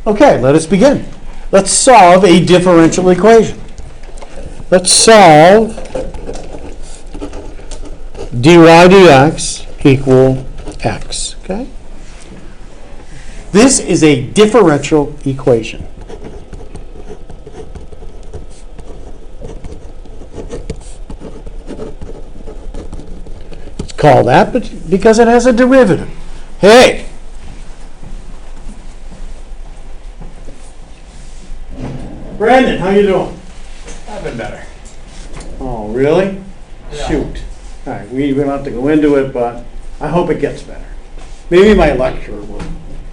Okay, let us begin. Let's solve a differential equation. Let's solve dy dx equal x. Okay? This is a differential equation. It's called that because it has a derivative. Hey! Brandon, how you doing? I've been better. Oh, really? Yeah. Shoot. All right, we don't have to go into it, but I hope it gets better. Maybe my lecturer will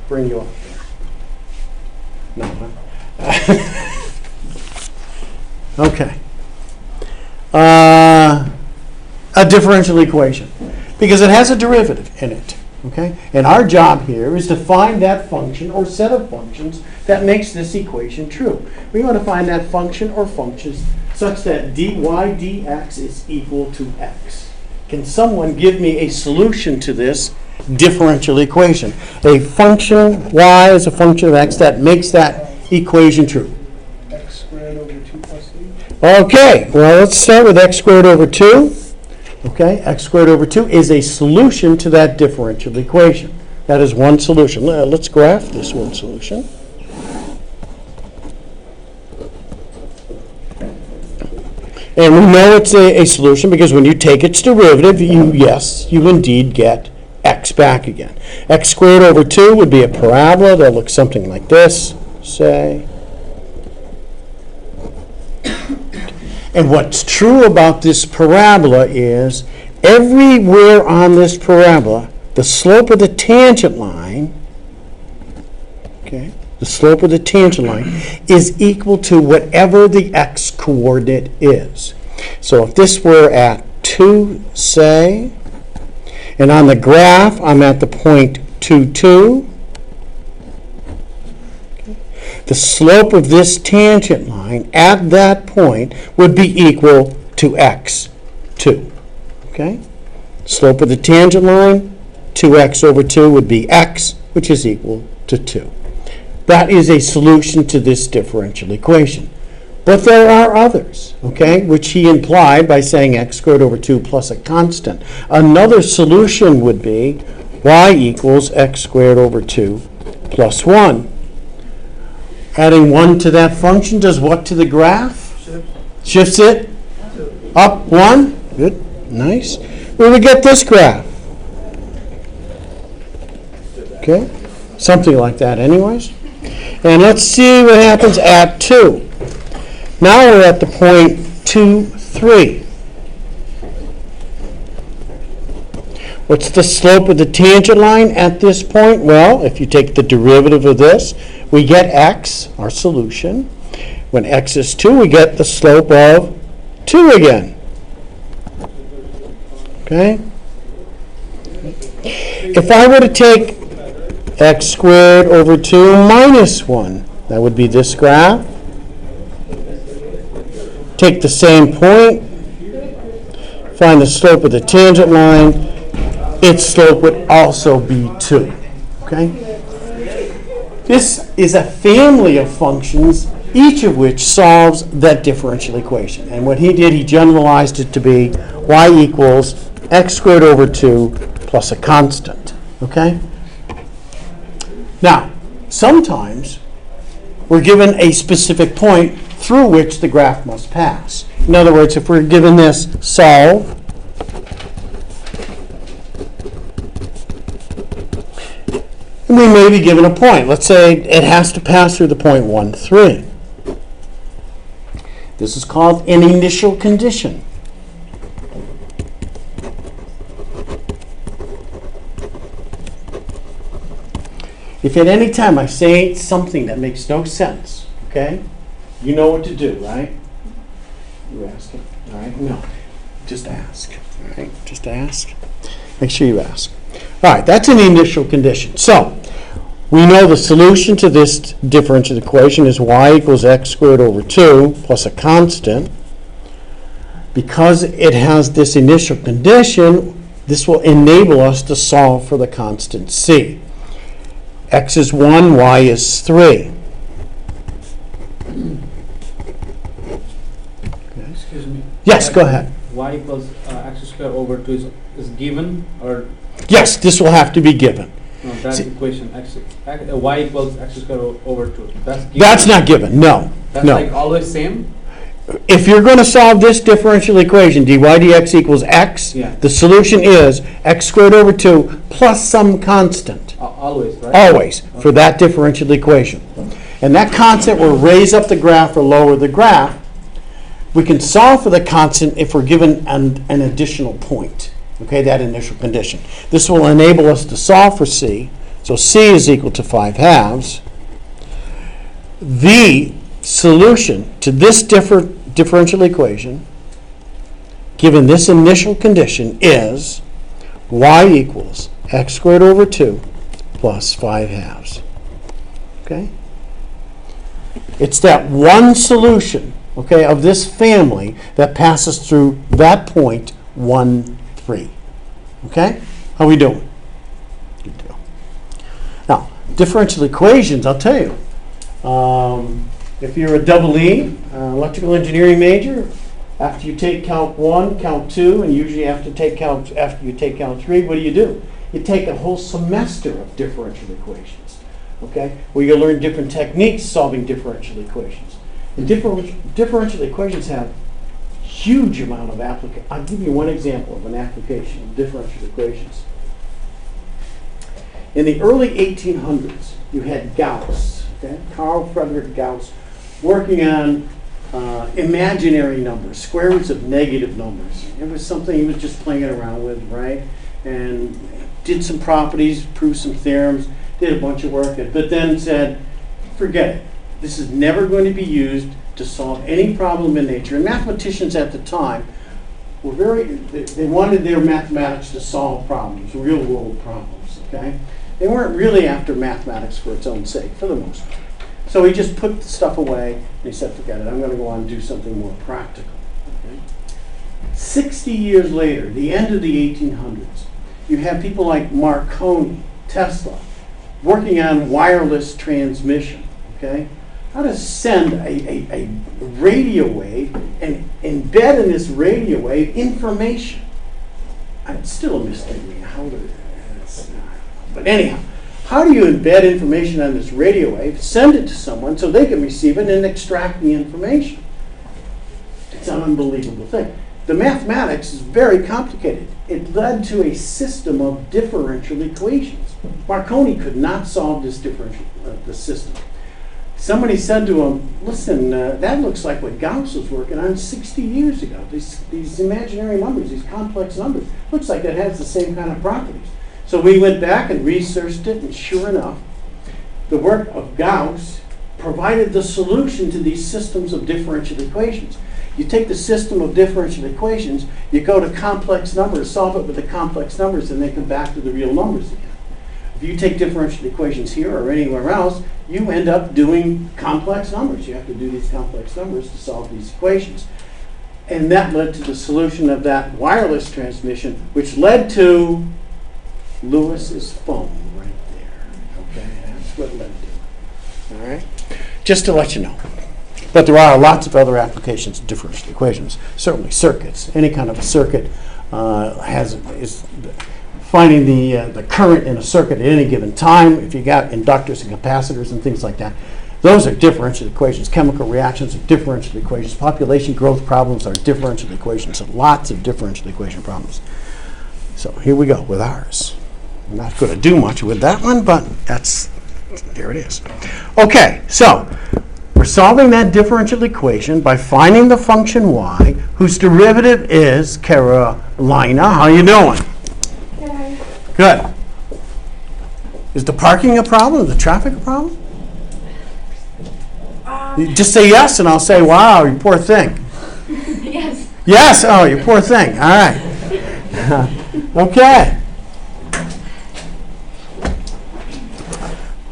bring you up there. No, huh? Okay. A differential equation, because it has a derivative in it. Okay? And our job here is to find that function or set of functions that makes this equation true. We want to find that function or functions such that dy dx is equal to x. Can someone give me a solution to this differential equation? A function y is a function of x that makes that equation true. X squared over 2 plus 3. Okay, well, let's start with x squared over 2. Okay, x squared over 2 is a solution to that differential equation. That is one solution. Let's graph this one solution. And we know it's a solution because when you take its derivative, you indeed get x back again. X squared over 2 would be a parabola that looks something like this, say. And what's true about this parabola is everywhere on this parabola, the slope of the tangent line, okay, the slope of the tangent line is equal to whatever the x coordinate is. So if this were at 2, say, and on the graph I'm at the point 2, 2, the slope of this tangent line at that point would be equal to x, 2. Okay? Slope of the tangent line, 2x over 2 would be x, which is equal to 2. That is a solution to this differential equation. But there are others, okay, which he implied by saying x squared over 2 plus a constant. Another solution would be y equals x squared over 2 plus 1. Adding 1 to that function does what to the graph? Shifts it up 1. Good. Nice. We would get this graph. Okay. Something like that anyways. And let's see what happens at 2. Now we're at the point 2, 3. What's the slope of the tangent line at this point? Well, if you take the derivative of this, we get x, our solution. When x is 2, we get the slope of 2 again. Okay? If I were to take x squared over 2 minus 1, that would be this graph. Take the same point, find the slope of the tangent line, its slope would also be 2. Okay? This is a family of functions, each of which solves that differential equation. And what he did, he generalized it to be y equals x squared over 2 plus a constant. Okay? Now, sometimes we're given a specific point through which the graph must pass. In other words, if we're given this solve, we may be given a point. Let's say it has to pass through the point 1, 3. This is called an initial condition. If at any time I say something that makes no sense, okay, you know what to do, right? You ask it, all right? No, just ask, all right? Just ask. Make sure you ask. All right, that's an initial condition. So we know the solution to this differential equation is y equals x squared over 2 plus a constant. Because it has this initial condition, this will enable us to solve for the constant c. X is 1, y is 3. Yes, go ahead. Y equals x squared over 2 is given, or Yes, this will have to be given. no, that See- equation y equals x squared over 2. That's given. That's not given, no. That's no. like always same. If you're going to solve this differential equation, dy dx equals x, Yeah. the solution is x squared over 2 plus some constant, Always, right? always, for that differential equation. And that constant will raise up the graph or lower the graph. We can solve for the constant if we're given an additional point, okay, that initial condition. This will enable us to solve for c. So c is equal to 5/2. The solution to this differential equation, given this initial condition, is y equals x squared over 2 plus 5/2. Okay? It's that one solution, okay, of this family that passes through that point 1, 3. Okay? How we doing? Good deal. Now, differential equations, I'll tell you. If you're a double E, electrical engineering major, after you take Calc 1, Calc 2, and usually after you take Calc 3, what do? You take a whole semester of differential equations, okay? Where you learn different techniques solving differential equations. And differential equations have huge amount of application. I'll give you one example of an application of differential equations. In the early 1800s, you had Gauss, okay? Carl Friedrich Gauss, working on imaginary numbers, square roots of negative numbers. It was something he was just playing around with, right? And did some properties, proved some theorems, did a bunch of work, but then said, forget it. This is never going to be used to solve any problem in nature. And mathematicians at the time were they wanted their mathematics to solve problems, real world problems, okay? They weren't really after mathematics for its own sake, for the most part. So he just put the stuff away, and he said, forget it, I'm going to go on and do something more practical. Okay? 60 years later, the end of the 1800s, you have people like Marconi, Tesla, working on wireless transmission, okay? How to send a radio wave and embed in this radio wave information. It's still a mystery to me how to, but anyhow, how do you embed information on this radio wave, send it to someone so they can receive it and extract the information? It's an unbelievable thing. The mathematics is very complicated. It led to a system of differential equations. Marconi could not solve this this system. Somebody said to him, listen, that looks like what Gauss was working on 60 years ago. These imaginary numbers, these complex numbers, looks like it has the same kind of properties. So we went back and researched it, and sure enough, the work of Gauss provided the solution to these systems of differential equations. You take the system of differential equations, you go to complex numbers, solve it with the complex numbers, and then come back to the real numbers again. If you take differential equations here or anywhere else, you end up doing complex numbers. You have to do these complex numbers to solve these equations. And that led to the solution of that wireless transmission, which led to Lewis's phone right there. Okay, that's what led to it. All right, just to let you know. But there are lots of other applications of differential equations. Certainly circuits. Any kind of a circuit is finding the current in a circuit at any given time. If you got inductors and capacitors and things like that, those are differential equations. Chemical reactions are differential equations. Population growth problems are differential equations. So lots of differential equation problems. So here we go with ours. I'm not going to do much with that one, but there it is. Okay, so we're solving that differential equation by finding the function y, whose derivative is Carolina. How you doing? Good. Is the parking a problem? Is the traffic a problem? You just say yes, and I'll say, wow, you poor thing. Yes. Yes? Oh, you poor thing. All right. Okay.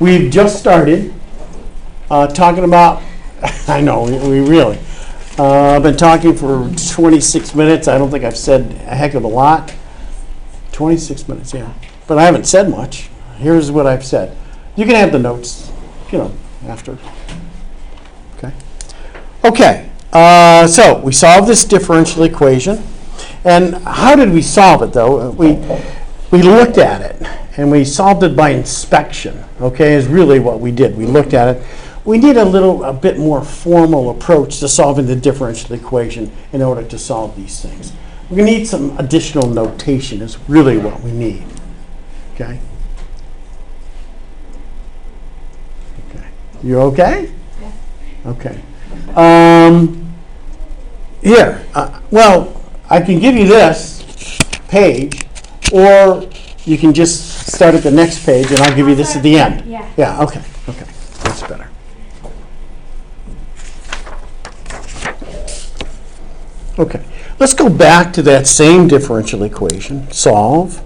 We've just started talking about, I know, we really, I've been talking for 26 minutes. I don't think I've said a heck of a lot. 26 minutes, yeah. But I haven't said much. Here's what I've said. You can have the notes, after. Okay. Okay. So we solved this differential equation. And how did we solve it, though? We looked at it, and we solved it by inspection, okay, is really what we did. We looked at it. We need a bit more formal approach to solving the differential equation in order to solve these things. We need some additional notation is really what we need, okay? Okay. You okay? Yeah. Okay. Here, well, I can give you this page, or you can just start at the next page, and I'll give you this at the end. Yeah. Yeah, okay, that's better. Okay, let's go back to that same differential equation. Solve.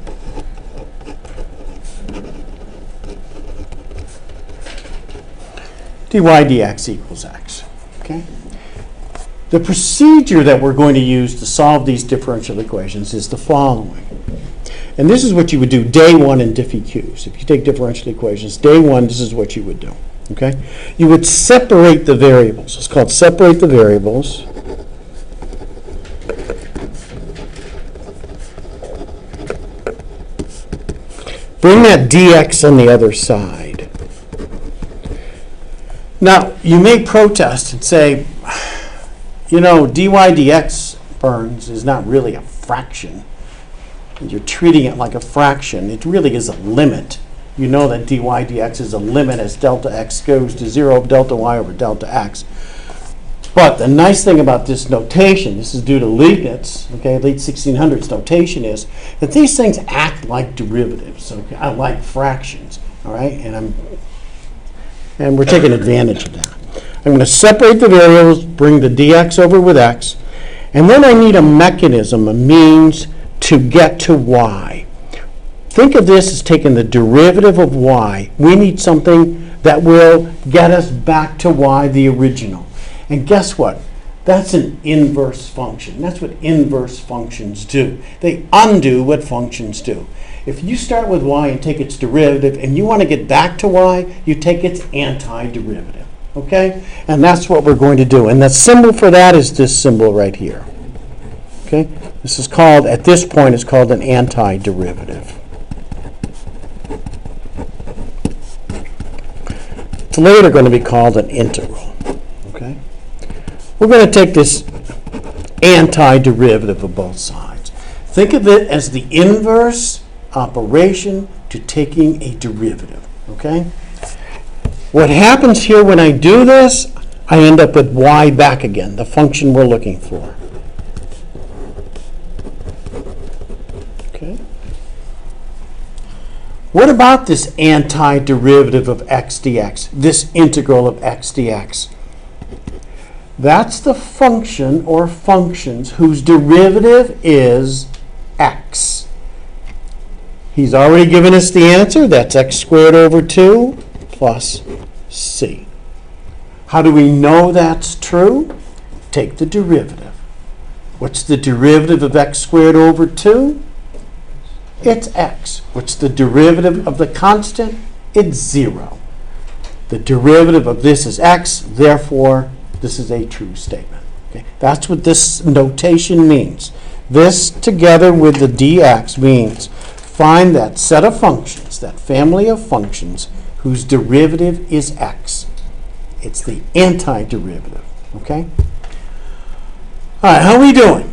dy dx equals x, okay? The procedure that we're going to use to solve these differential equations is the following. And this is what you would do day one in DiffEqs. If you take differential equations, day one, this is what you would do. Okay? You would separate the variables. It's called separate the variables. Bring that dx on the other side. Now, you may protest and say, you know, dy dx, Burns, is not really a fraction. You're treating it like a fraction. It really is a limit. You know that dy dx is a limit as delta x goes to 0 of delta y over delta x. But the nice thing about this notation, this is due to Leibniz, okay, late 1600s notation, is that these things act like derivatives, okay, like fractions, all right? And we're taking advantage of that. I'm going to separate the variables, bring the dx over with x, and then I need a mechanism, a means to get to y. Think of this as taking the derivative of y. We need something that will get us back to y, the original. And guess what? That's an inverse function. That's what inverse functions do. They undo what functions do. If you start with y and take its derivative, and you want to get back to y, you take its antiderivative. Okay? And that's what we're going to do. And the symbol for that is this symbol right here. Okay? This is called, at this point, it's called an antiderivative. It's later going to be called an integral. Okay? We're going to take this antiderivative of both sides. Think of it as the inverse operation to taking a derivative. Okay? What happens here when I do this, I end up with y back again, the function we're looking for. Okay? What about this antiderivative of x dx, this integral of x dx? That's the function or functions whose derivative is x. He's already given us the answer. That's x squared over 2 plus c. How do we know that's true? Take the derivative. What's the derivative of x squared over 2? It's x. What's the derivative of the constant? It's 0. The derivative of this is x, therefore this is a true statement. Okay? That's what this notation means. This together with the dx means find that set of functions, that family of functions whose derivative is x. It's the antiderivative. Okay? All right, how are we doing?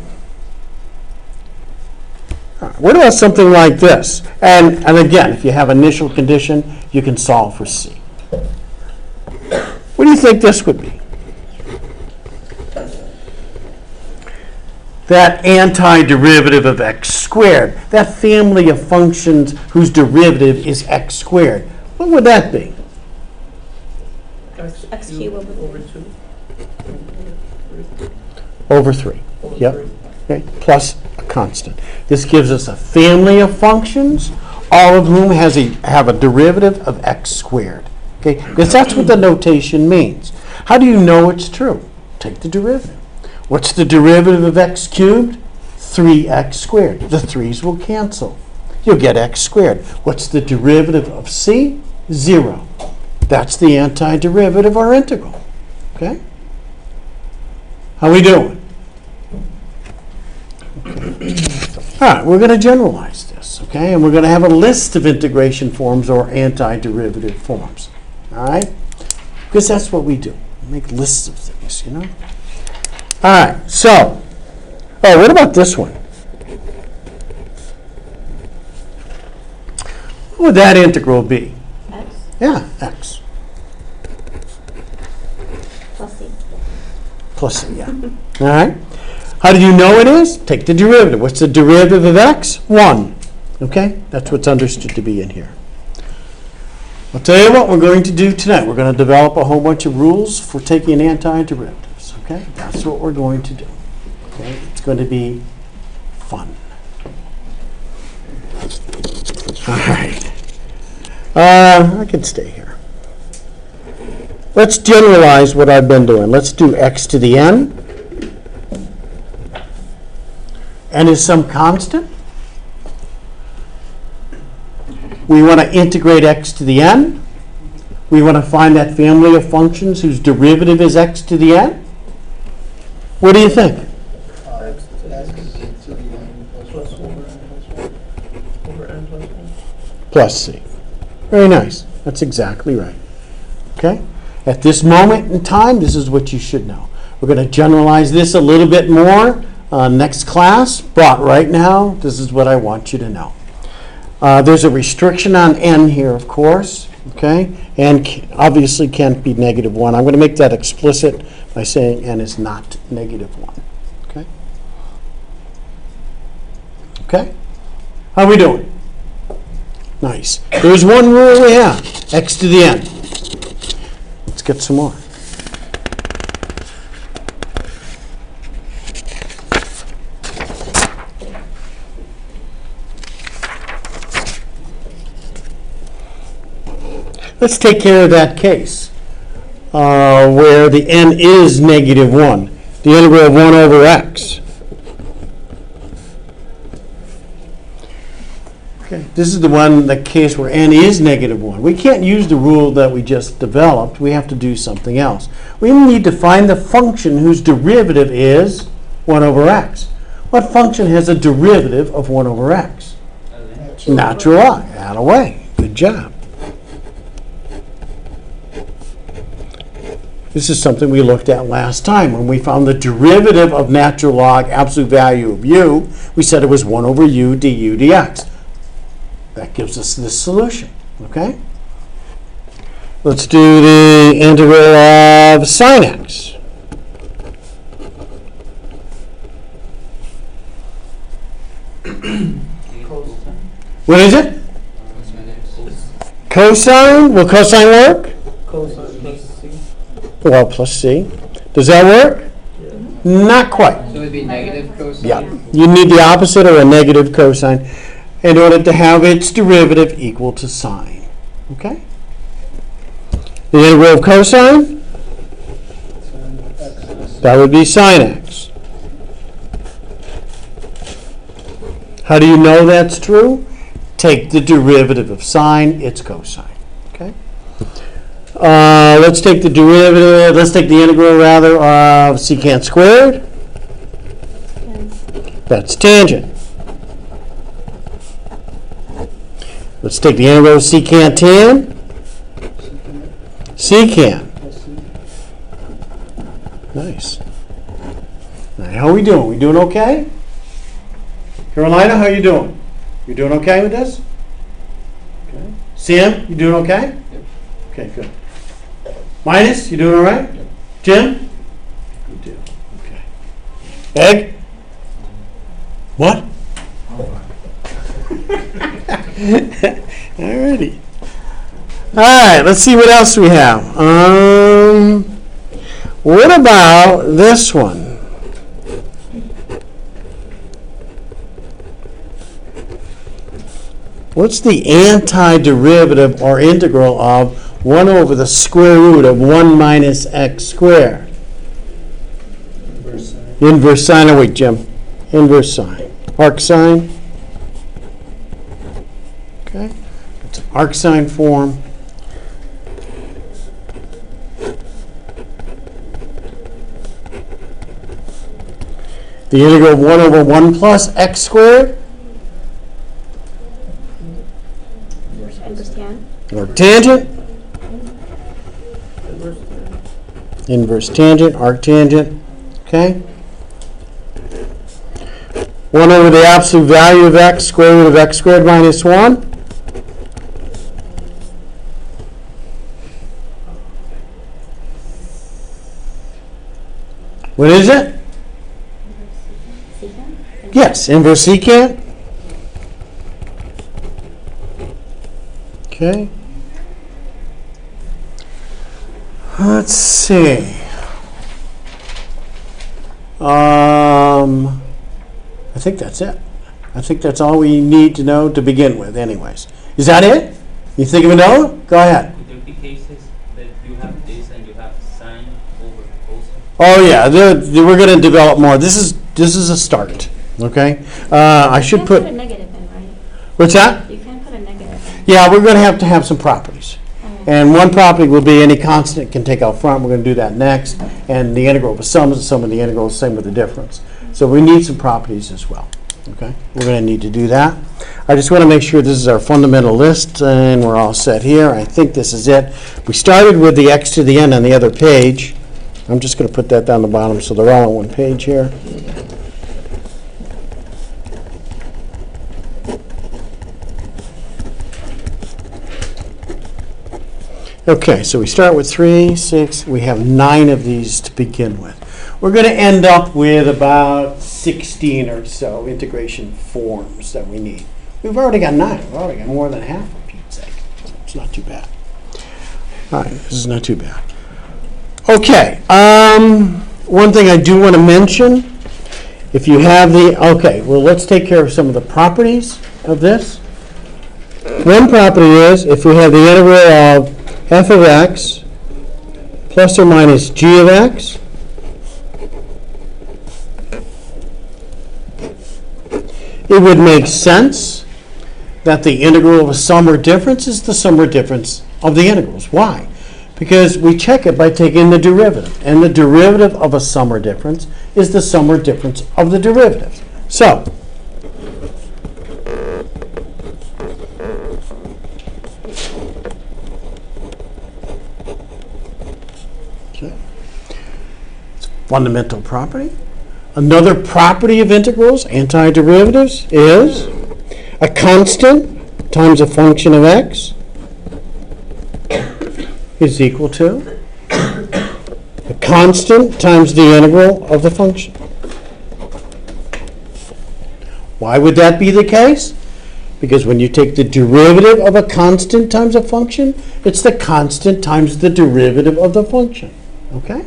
All right, what about something like this? And again, if you have initial condition, you can solve for c. What do you think this would be? That antiderivative of x squared, that family of functions whose derivative is x squared. What would that be? X cubed over 2. Over 3. Yep. Okay. Plus a constant. This gives us a family of functions, all of whom have a derivative of x squared. Okay? Because that's what the notation means. How do you know it's true? Take the derivative. What's the derivative of x cubed? 3x squared. The 3's will cancel. You'll get x squared. What's the derivative of c? 0. That's the antiderivative or integral. Okay? How we doing? All right, we're going to generalize this, okay? And we're going to have a list of integration forms or antiderivative forms, all right? Because that's what we do. We make lists of things, you know? All right, so, oh, what about this one? What would that integral be? X Yeah, x plus C. plus c, yeah. All right. How do you know it is? Take the derivative. What's the derivative of x? 1. Okay? That's what's understood to be in here. I'll tell you what we're going to do tonight. We're going to develop a whole bunch of rules for taking antiderivatives. Okay? That's what we're going to do. Okay? It's going to be fun. All right. I can stay here. Let's generalize what I've been doing. Let's do x to the n. N is some constant. We want to integrate x to the n. We want to find that family of functions whose derivative is x to the n. What do you think? Plus c. Very nice. That's exactly right. Okay? At this moment in time, this is what you should know. We're going to generalize this a little bit more next class, but right now, this is what I want you to know. There's a restriction on n here, of course. Okay? And obviously can't be -1. I'm going to make that explicit by saying n is not -1. Okay? Okay? How are we doing? Nice. There's one rule we have. X to the n. Let's get some more. Let's take care of that case where the n is -1. The integral of 1 over x. Okay. This is the case where n is -1. We can't use the rule that we just developed. We have to do something else. We need to find the function whose derivative is 1 over x. What function has a derivative of 1 over x? Natural log. Out of way. Good job. This is something we looked at last time when we found the derivative of natural log absolute value of u. We said it was 1 over u du dx. That gives us this solution, okay? Let's do the integral of sine x. What is it? Cosine? Will cosine work? Cosine plus C. Well, plus c. Does that work? Yeah. Not quite. So it would be negative cosine? Yeah. You need the opposite or a negative cosine in order to have its derivative equal to sine. Okay? The integral of cosine? That would be sine x. How do you know that's true? Take the derivative of sine, it's cosine. Okay? Let's take the derivative, let's take the integral rather of secant squared. That's tangent. Let's take the integral of secant tan. Secant. Nice. All right, how are we doing? We doing okay? Carolina, how you doing? You doing okay with this? Okay. Sam, you doing okay? Yep. Okay, good. Minus, you doing all right? Yep. Jim? Good deal. Okay. Egg? What? Alrighty. All right, let's see what else we have. What about this one? What's the antiderivative or integral of 1 over the square root of 1 minus x squared? Inverse sine. Inverse sine. Oh, wait, Jim. Inverse sine. Arc sine. Okay. It's an arc sine form. The integral of 1 over 1 plus x squared, Inverse tan. or tangent, Inverse tan. inverse tangent, arctangent, okay? 1 over the absolute value of x, square root of x squared minus 1. What is it? Secant? Yes, inverse secant. Okay. Let's see. I think that's it. I think that's all we need to know to begin with anyways. Is that it? You think of another? Go ahead. Would there be cases that you have this and you have sine over cosine? Oh yeah, we're going to develop more. This is a start. Okay. I should You can't put a put. negative in, right? What's that? You can't put a negative in. Yeah, we're going to have some properties. And one property will be any constant can take out front. We're going to do that next. And the integral of the sum is the sum of the integral, same with the difference. So we need some properties as well. Okay, we're going to need to do that. I just want to make sure this is our fundamental list, and we're all set here. I think this is it. We started with the x to the n on the other page. I'm just going to put that down the bottom so they're all on one page here. Okay, so we start with 3, 6. We have 9 of these to begin with. We're going to end up with about 16 or so integration forms that we need. We've already got 9. We've already got more than half, for Pete's sake. So it's not too bad. All right, this is not too bad. Okay, one thing I do want to mention, if you have okay, well, let's take care of some of the properties of this. One property is if we have the integral of f of x plus or minus g of x, it would make sense that the integral of a sum or difference is the sum or difference of the integrals. Why? Because we check it by taking the derivative, and the derivative of a sum or difference is the sum or difference of the derivatives. So, fundamental property. Another property of integrals, antiderivatives, is a constant times a function of x is equal to a constant times the integral of the function. Why would that be the case? Because when you take the derivative of a constant times a function, it's the constant times the derivative of the function. Okay?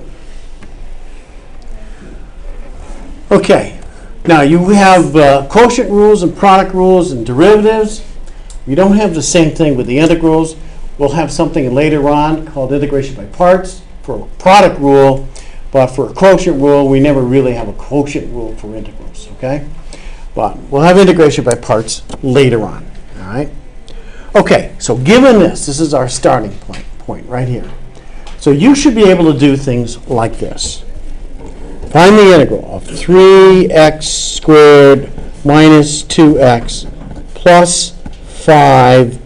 Okay, now you have quotient rules and product rules and derivatives. We don't have the same thing with the integrals. We'll have something later on called integration by parts for a product rule, but for a quotient rule, we never really have a quotient rule for integrals, okay? But we'll have integration by parts later on, all right? Okay, so given this is our starting point right here. So you should be able to do things like this. Find the integral of 3x squared minus 2x plus 5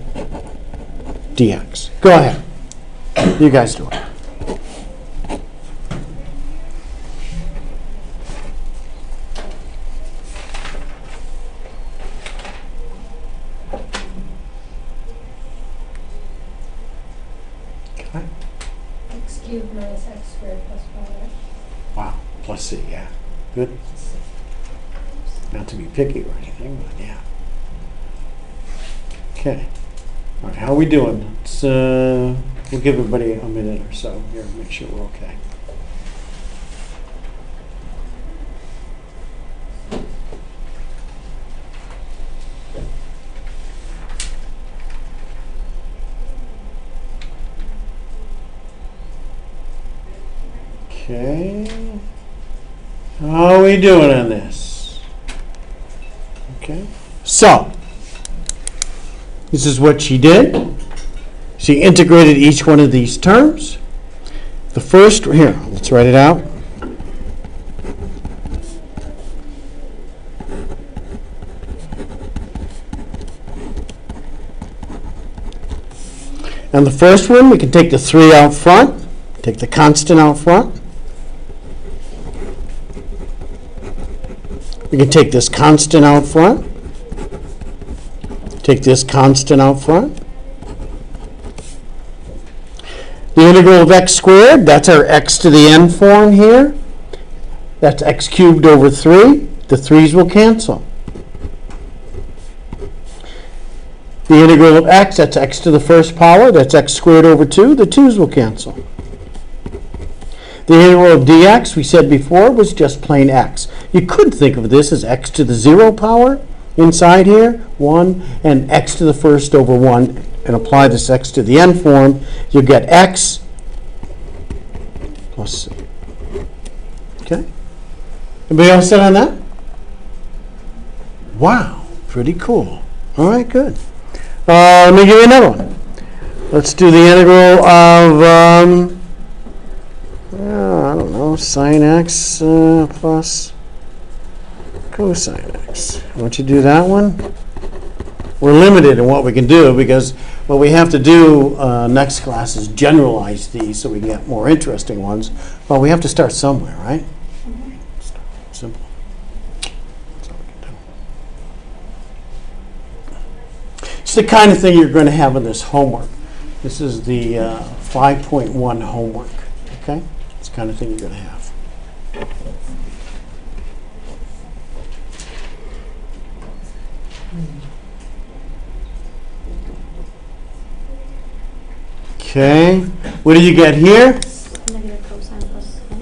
dx. Go ahead. You guys do it. Okay. X cubed minus x squared plus 5x. Wow. Plus C, yeah. Good. Not to be picky or anything, but yeah. Okay. All right, how are we doing? Let's, we'll give everybody a minute or so here, make sure we're okay. Okay. How are we doing on this? Okay. So, this is what she did. She integrated each one of these terms. The first, here, let's write it out. And the first one, we can take the 3 out front, take the constant out front. We can take this constant out front, take this constant out front. The integral of x squared, that's our x to the n form here. That's x cubed over 3. The 3's will cancel. The integral of x, that's x to the first power. That's x squared over 2. The 2's will cancel. The integral of dx, we said before, was just plain x. You could think of this as x to the 0 power inside here, 1, and x to the first over 1, and apply this x to the n form. You get x plus c. Okay? Anybody else set on that? Wow, pretty cool. All right, good. Let me give you another one. Let's do the integral of, I don't know, sine x plus cosine x. Once you do that one, we're limited in what we can do because what we have to do next class is generalize these so we can get more interesting ones. But we have to start somewhere, right? Simple. That's all we can do. It's the kind of thing you're going to have in this homework. This is the 5.1 homework. Okay? It's the kind of thing you're going to have. Okay, what do you get here? Negative cosine plus n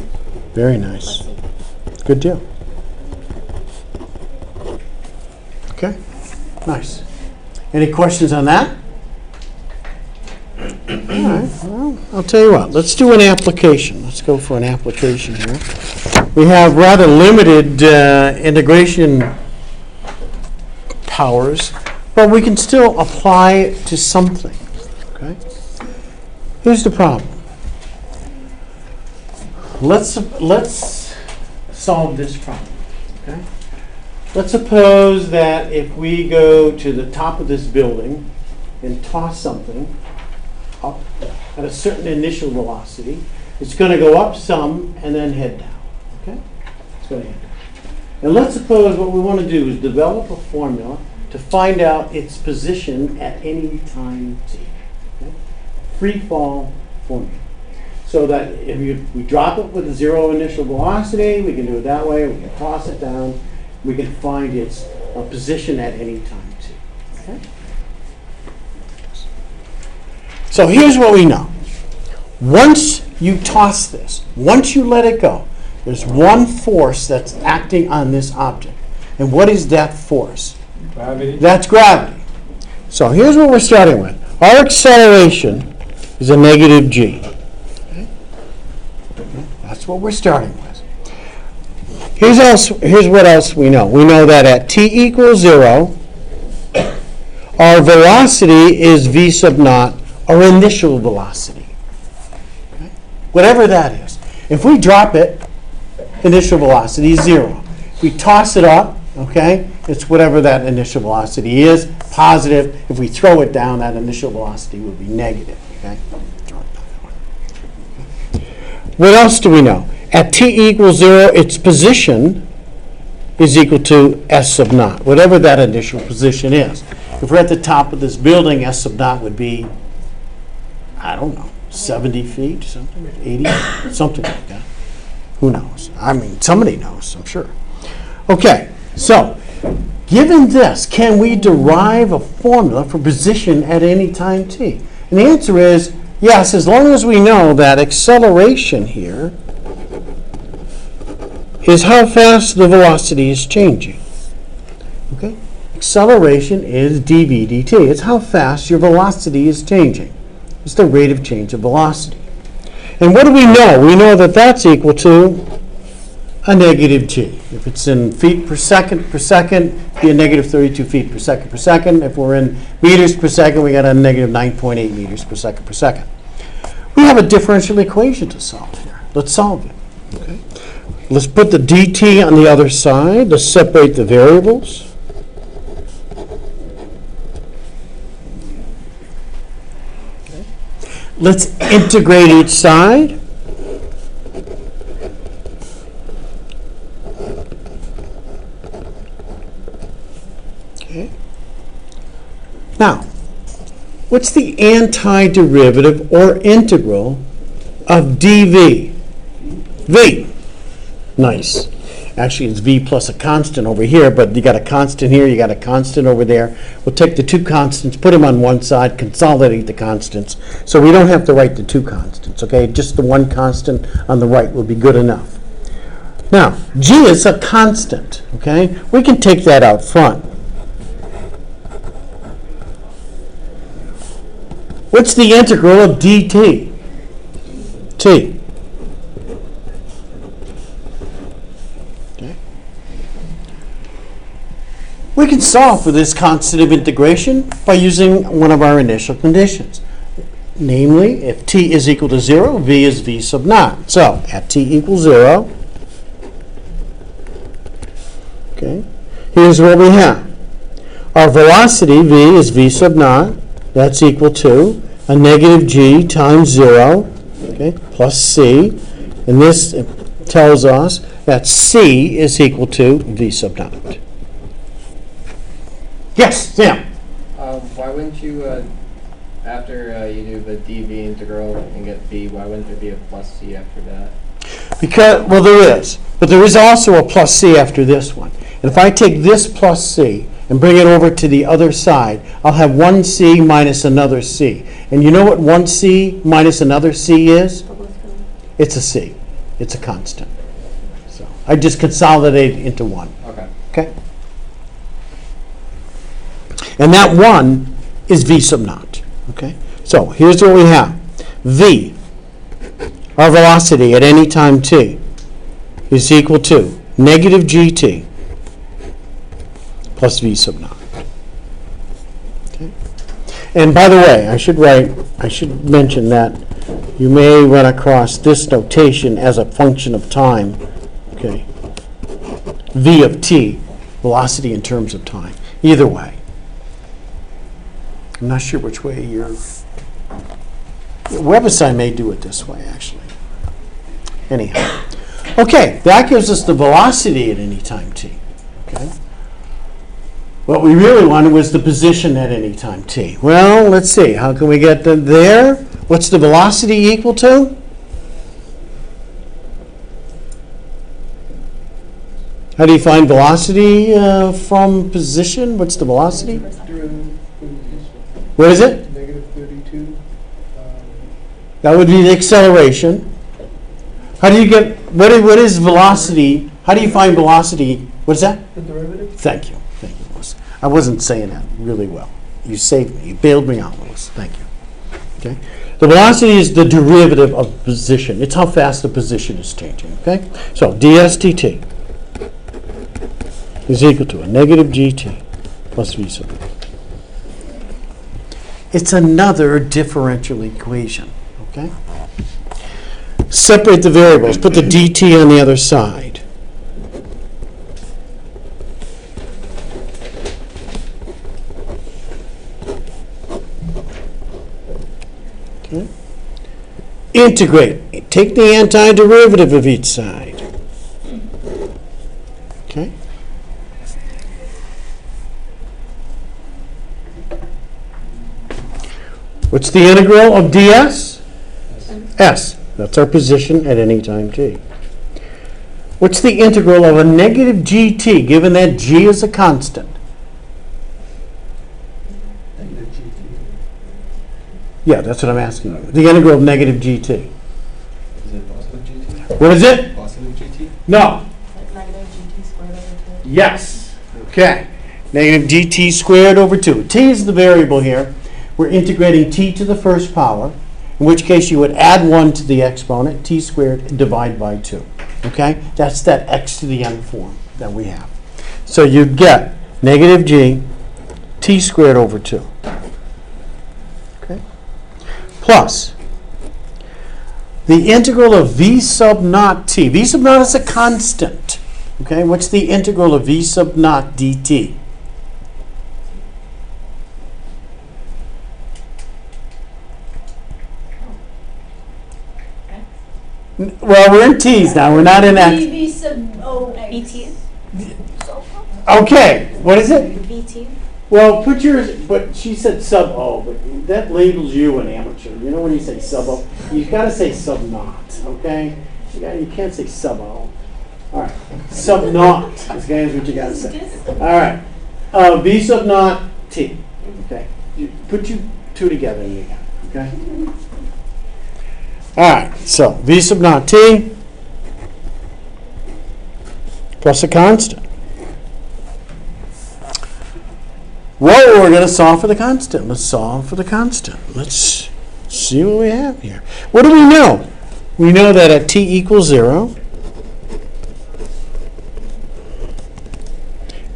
Very plus nice. c. Good deal. Okay, nice. Any questions on that? All right, well, I'll tell you what. Let's do an application. Let's go for an application here. We have rather limited integration powers, but we can still apply it to something. Okay. Here's the problem. Let's solve this problem. Okay? Let's suppose that if we go to the top of this building and toss something up at a certain initial velocity, it's going to go up some and then head down. Okay? It's going to head down. And let's suppose what we want to do is develop a formula to find out its position at any time t. Free fall formula. So that if we drop it with a 0 initial velocity, we can do it that way, we can toss it down, we can find its position at any time t. Okay? So here's what we know. Once you toss this, once you let it go, there's one force that's acting on this object. And what is that force? Gravity. That's gravity. So here's what we're starting with. Our acceleration is a negative g. Okay? That's what we're starting with. Here's what else we know. We know that at t equals 0, our velocity is v sub naught, our initial velocity. Okay? Whatever that is. If we drop it, initial velocity is 0. If we toss it up, okay, it's whatever that initial velocity is, positive. If we throw it down, that initial velocity will be negative. Okay? What else do we know? At t equals 0, its position is equal to s sub naught, whatever that initial position is. If we're at the top of this building, s sub naught would be, I don't know, 70 feet, something, 80, something like that. Who knows? I mean, somebody knows, I'm sure. Okay, so given this, can we derive a formula for position at any time t? And the answer is yes, as long as we know that acceleration here is how fast the velocity is changing. Okay? Acceleration is dv dt. It's how fast your velocity is changing. It's the rate of change of velocity. And what do we know? We know that that's equal to a negative g. If it's in feet per second, be a negative 32 feet per second. If we're in meters per second, we got a negative 9.8 meters per second. We have a differential equation to solve here. Let's solve it. Okay. Let's put the dt on the other side. Let's separate the variables. Okay. let's integrate each side. Okay. Now, what's the antiderivative or integral of dv? V. Nice. Actually, it's v plus a constant over here, but you got a constant here, you got a constant over there. We'll take the two constants, put them on one side, consolidate the constants. So we don't have to write the two constants, okay? Just the one constant on the right will be good enough. Now, g is a constant, okay? We can take that out front. What's the integral of dt? T. Okay. We can solve for this constant of integration by using one of our initial conditions. Namely, if t is equal to 0, v is v sub naught. So, at t equals 0, okay, here's what we have. Our velocity, v, is v sub naught. That's equal to a negative g times 0, okay, plus c. And this tells us that c is equal to v sub naught. Yes, Sam? Why wouldn't you, after you do the dv integral and get v, why wouldn't there be a plus c after that? Because, well, there is. But there is also a plus c after this one. And if I take this plus c and bring it over to the other side, I'll have 1c minus another c. And you know what 1c minus another c is? It's a c. It's a constant. So I just consolidate it into 1. Okay. Okay? And that 1 is v sub naught. Okay? So here's what we have. V, our velocity at any time t, is equal to negative gt plus v sub naught. Okay? And by the way, I should mention that you may run across this notation as a function of time. Okay? V of t, velocity in terms of time. Either way. I'm not sure which way your website may do it this way, actually. Anyhow. Okay, that gives us the velocity at any time t. Okay? What we really wanted was the position at any time t. Well, let's see. How can we get there? What's the velocity equal to? How do you find velocity from position? What's the velocity? What is it? Negative 32. That would be the acceleration. How do you get, what is velocity? How do you find velocity? What is that? The derivative? Thank you. Thank you, Louis. I wasn't saying that really well. You saved me. You bailed me out, Louis. Thank you. Okay? The velocity is the derivative of position. It's how fast the position is changing. Okay? So ds dt is equal to a negative gt plus v sub naught. It's another differential equation. Okay? Separate the variables. Put the dt on the other side. Okay? Integrate. Take the antiderivative of each side. Okay? What's the integral of ds? S. That's our position at any time t. What's the integral of a negative gt, given that g is a constant? Negative GT. Yeah, that's what I'm asking you. The integral of negative gt. Is it positive GT? What is it? Positive GT? No. Like negative GT squared over 2. Yes. Okay. Negative gt squared over 2. T is the variable here. We're integrating t to the first power, in which case you would add 1 to the exponent, t squared, and divide by 2. Okay? That's that x to the n form that we have. So you get negative g t squared over 2. Okay? Plus the integral of v sub naught t. V sub naught is a constant. Okay? What's the integral of v sub naught dt? Well, we're in T's now, we're not in X. V sub O X. BT? Okay, what is it? BT? Well, put yours, but she said sub O, but that labels you an amateur. You know when you say sub O? You gotta say sub naught, okay? You can't say sub O. All right, sub naught is what you gotta say. All right, V sub naught T. Okay, you put you two together and you got it, okay? All right, so V sub naught T plus a constant. Well, we're going to solve for the constant. Let's solve for the constant. Let's see what we have here. What do we know? We know that at t equals 0,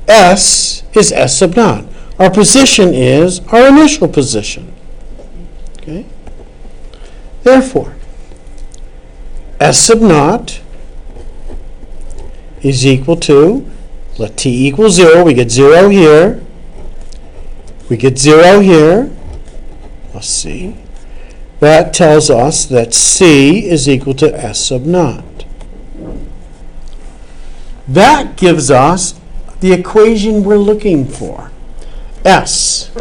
S is S sub naught. Our position is our initial position. Okay? Therefore, S sub naught is equal to, let t equal 0, we get 0 here. We get 0 here, let's see. That tells us that C is equal to S sub naught. That gives us the equation we're looking for. S,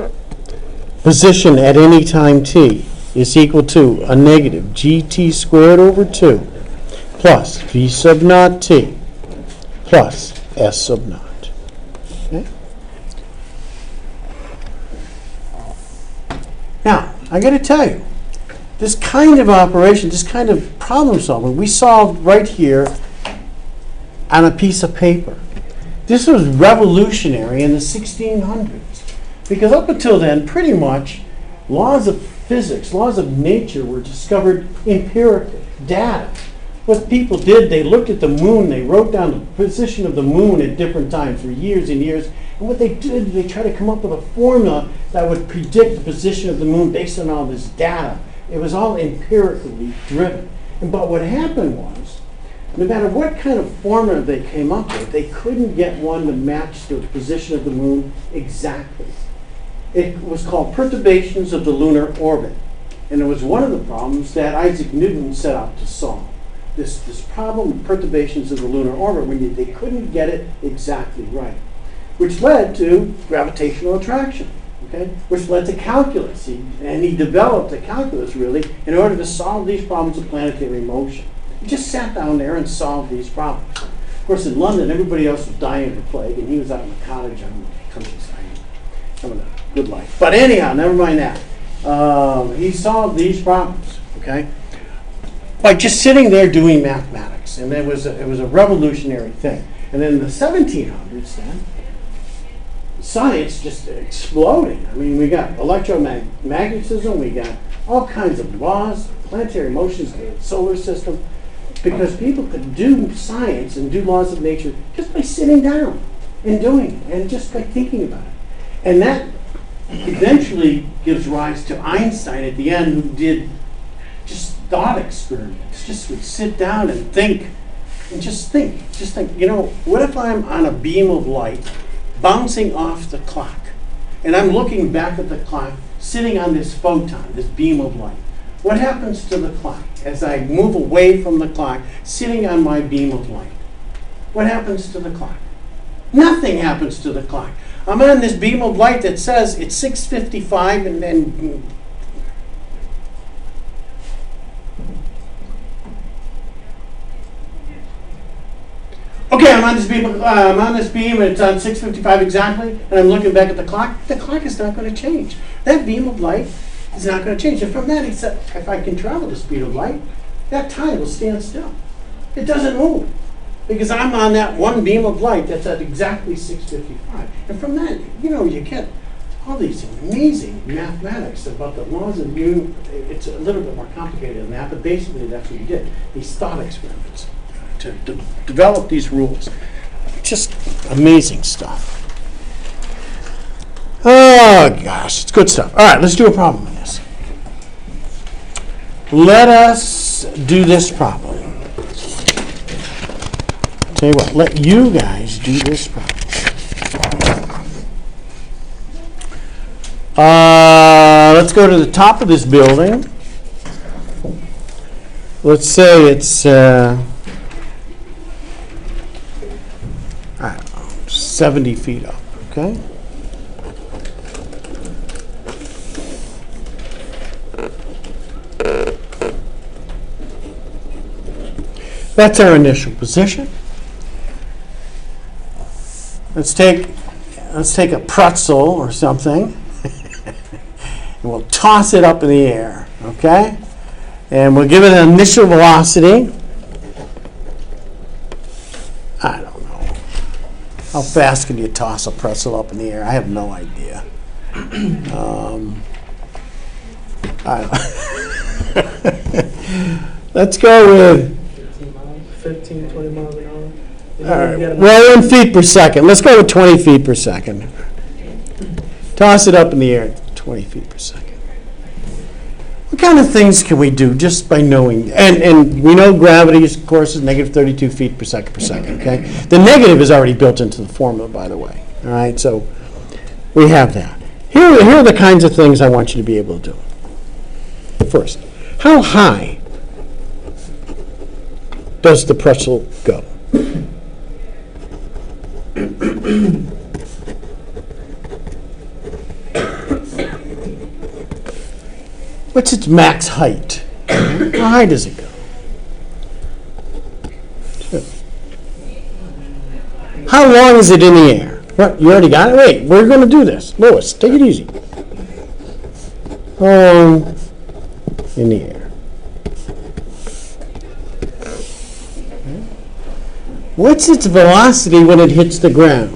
position at any time t, is equal to a negative gt squared over 2 plus V sub naught t plus S sub naught. Okay? Now, I got to tell you, this kind of operation, this kind of problem solving, we solved right here on a piece of paper. This was revolutionary in the 1600s, because up until then, pretty much, laws of physics, laws of nature were discovered empirically, data. What people did, they looked at the moon, they wrote down the position of the moon at different times for years and years. And what they did, they tried to come up with a formula that would predict the position of the moon based on all this data. It was all empirically driven. But what happened was, no matter what kind of formula they came up with, they couldn't get one to match the position of the moon exactly. It was called perturbations of the lunar orbit. And it was one of the problems that Isaac Newton set out to solve. This problem of perturbations of the lunar orbit, when they couldn't get it exactly right, which led to gravitational attraction, okay? Which led to calculus. And he developed a calculus, really, in order to solve these problems of planetary motion. He just sat down there and solved these problems. Of course, in London, everybody else was dying of the plague, and he was out in the cottage on the countryside, having a good life. But anyhow, never mind that. He solved these problems, okay, by just sitting there doing mathematics. And it was a revolutionary thing. And then in the 1700s, then, science just exploding. I mean, we got electromagnetism, we got all kinds of laws, planetary motions, the solar system, because people could do science and do laws of nature just by sitting down and doing it, and just by thinking about it. And that eventually gives rise to Einstein at the end, who did just thought experiments, just would sit down and think, and just think, you know, what if I'm on a beam of light bouncing off the clock, and I'm looking back at the clock, sitting on this photon, this beam of light. What happens to the clock as I move away from the clock, sitting on my beam of light? What happens to the clock? Nothing happens to the clock. I'm on this beam of light that says it's 6:55, and then okay, I'm on this beam, and it's on 6:55 exactly, and I'm looking back at the clock. The clock is not going to change. That beam of light is not going to change. And from that, if I can travel the speed of light, that time will stand still. It doesn't move, because I'm on that one beam of light that's at exactly 6:55. And from that, you know, you get all these amazing mathematics about the laws of Newton. It's a little bit more complicated than that, but basically that's what he did. These thought experiments to develop these rules. Just amazing stuff. Oh gosh, it's good stuff. All right, let's do a problem on this. Let us do this problem. Tell you what, let you guys do this problem. Let's go to the top of this building. let's say it's, I don't know, 70 feet up, okay? That's our initial position. Let's take a pretzel or something, and we'll toss it up in the air, okay? And we'll give it an initial velocity. I don't know. How fast can you toss a pretzel up in the air? I have no idea. Let's go with 15, 20 miles an hour. all right. Well, in feet per second. Let's go with 20 feet per second. Toss it up in the air, 20 feet per second. What kind of things can we do just by knowing? And we know gravity, of course, is negative 32 feet per second, okay? The negative is already built into the formula, by the way. All right, so we have that. Here are the kinds of things I want you to be able to do. First, how high does the pretzel go? What's its max height? How high does it go? Sure. How long is it in the air? What, you already got it? Wait, we're going to do this. Lois, take it easy. How long in the air? What's its velocity when it hits the ground?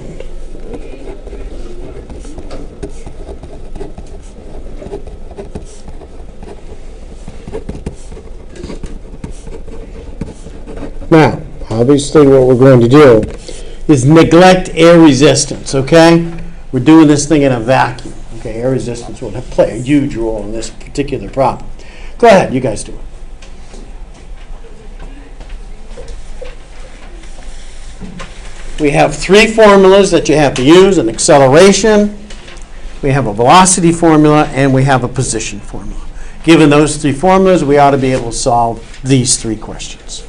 Now, obviously what we're going to do is neglect air resistance, okay? We're doing this thing in a vacuum. Okay, air resistance will play a huge role in this particular problem. Go ahead, you guys do it. We have three formulas that you have to use: an acceleration, we have a velocity formula, and we have a position formula. Given those three formulas, we ought to be able to solve these three questions.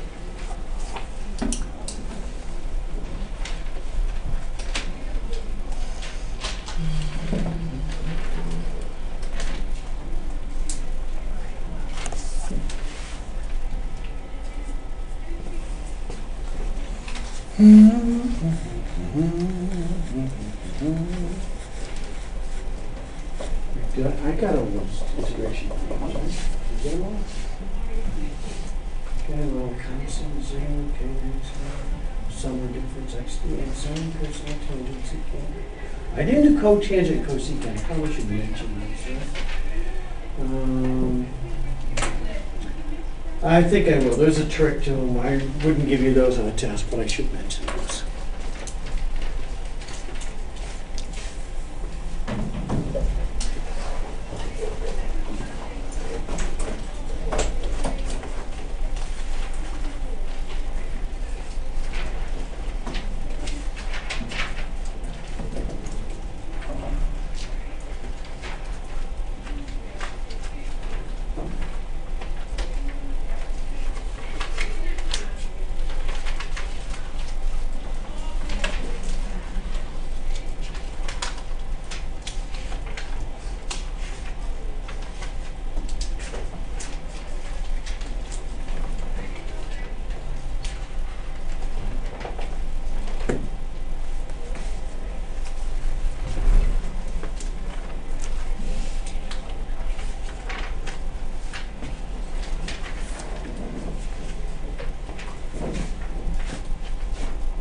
I got all those integration problems. Did you get them all? Okay, well, constant, zero, summer difference, x and sine, cosine, tangent, secant. I didn't do cotangent, cosecant. I probably should mention this. I think I will. There's a trick to them. I wouldn't give you those on a test, but I should mention those.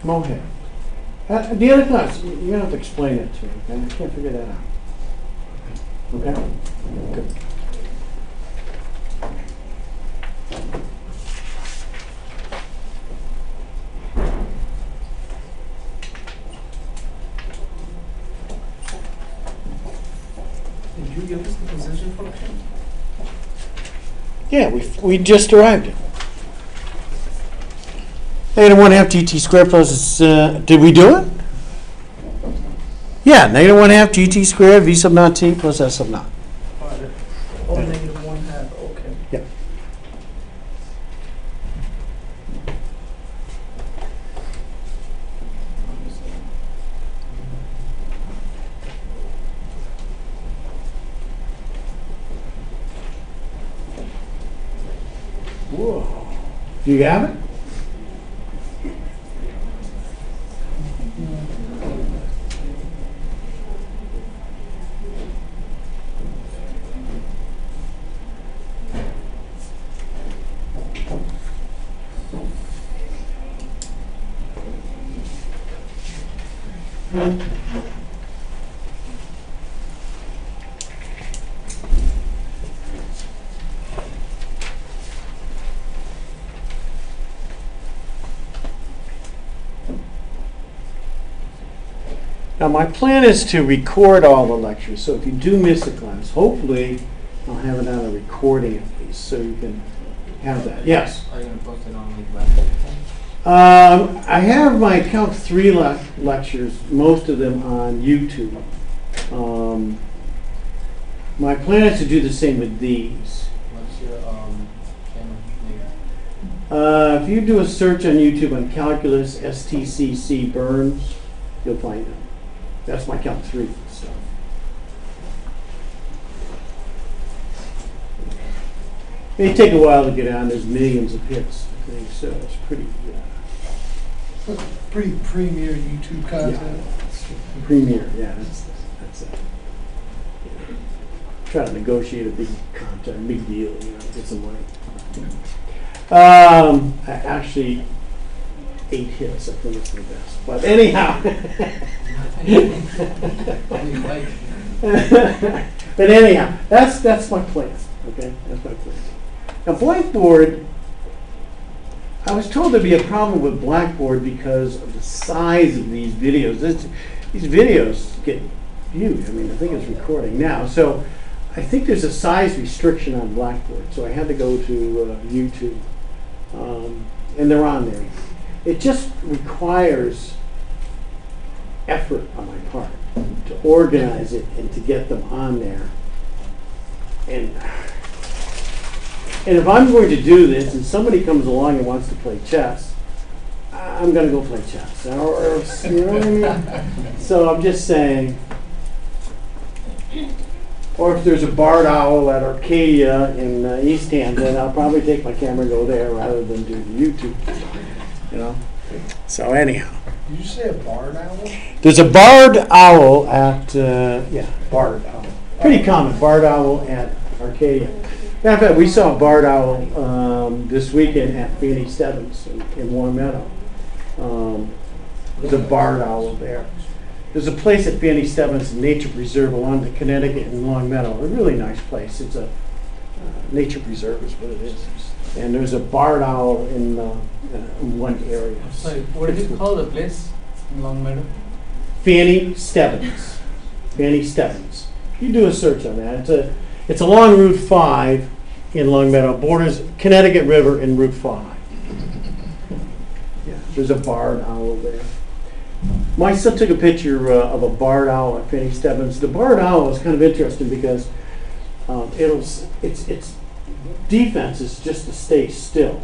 Mohan. The other class, you're going to have to explain it to me, okay? I can't figure that out. Okay? Good. Did you give us the position function? Yeah, we just arrived at it. Negative 1/2 gt squared plus, did we do it? Yeah, negative 1/2 gt squared v sub naught t plus s sub naught. Oh, negative 1/2, okay. Yep. Do you have it? Now, my plan is to record all the lectures, so if you do miss a class, hopefully I'll have it on a recording at least, so you can have that. Yes? Are you gonna post it on like website? I have my Count 3 lectures, most of them on YouTube. My plan is to do the same with these. What's your channel name? If you do a search on YouTube on Calculus STCC Burns, you'll find it. That's my Count 3 stuff. It may take a while to get on. There's millions of hits, I think, so it's pretty Pretty premier YouTube content. premier. Yeah, that's it. Try to negotiate a big contract, big deal, get some money. Actually, 8 hits. I think it's the best. But anyhow. But anyhow, that's my plan. Okay, that's my plan. Now, Blackboard. I was told there'd be a problem with Blackboard because of the size of these videos. These videos get viewed. I mean, I think it's recording now. So I think there's a size restriction on Blackboard. So I had to go to YouTube. And they're on there. It just requires effort on my part to organize it and to get them on there. And if I'm going to do this and somebody comes along and wants to play chess, I'm going to go play chess. Or, you know what I mean? So I'm just saying, or if there's a barred owl at Arcadia in East Hampton, I'll probably take my camera and go there rather than do the YouTube. You know? So anyhow. Did you say a barred owl? There's a barred owl at, barred owl. Pretty common, barred owl at Arcadia. Matter of fact, we saw a barred owl this weekend at Fanny Stebbins in Long Meadow. There's a barred owl there. There's a place at Fanny Stebbins Nature Preserve along the Connecticut in Long Meadow. A really nice place. It's a nature preserve is what it is. And there's a barred owl in one area. Sorry, what did you call the place in Long Meadow? Fanny Stebbins. Fanny Stebbins. You do a search on that. It's along Route 5 in Long Meadow, borders Connecticut River and Route 5. Yeah, there's a barred owl there. My son took a picture of a barred owl at Fanny Stebbins. The barred owl is kind of interesting because its defense is just to stay still.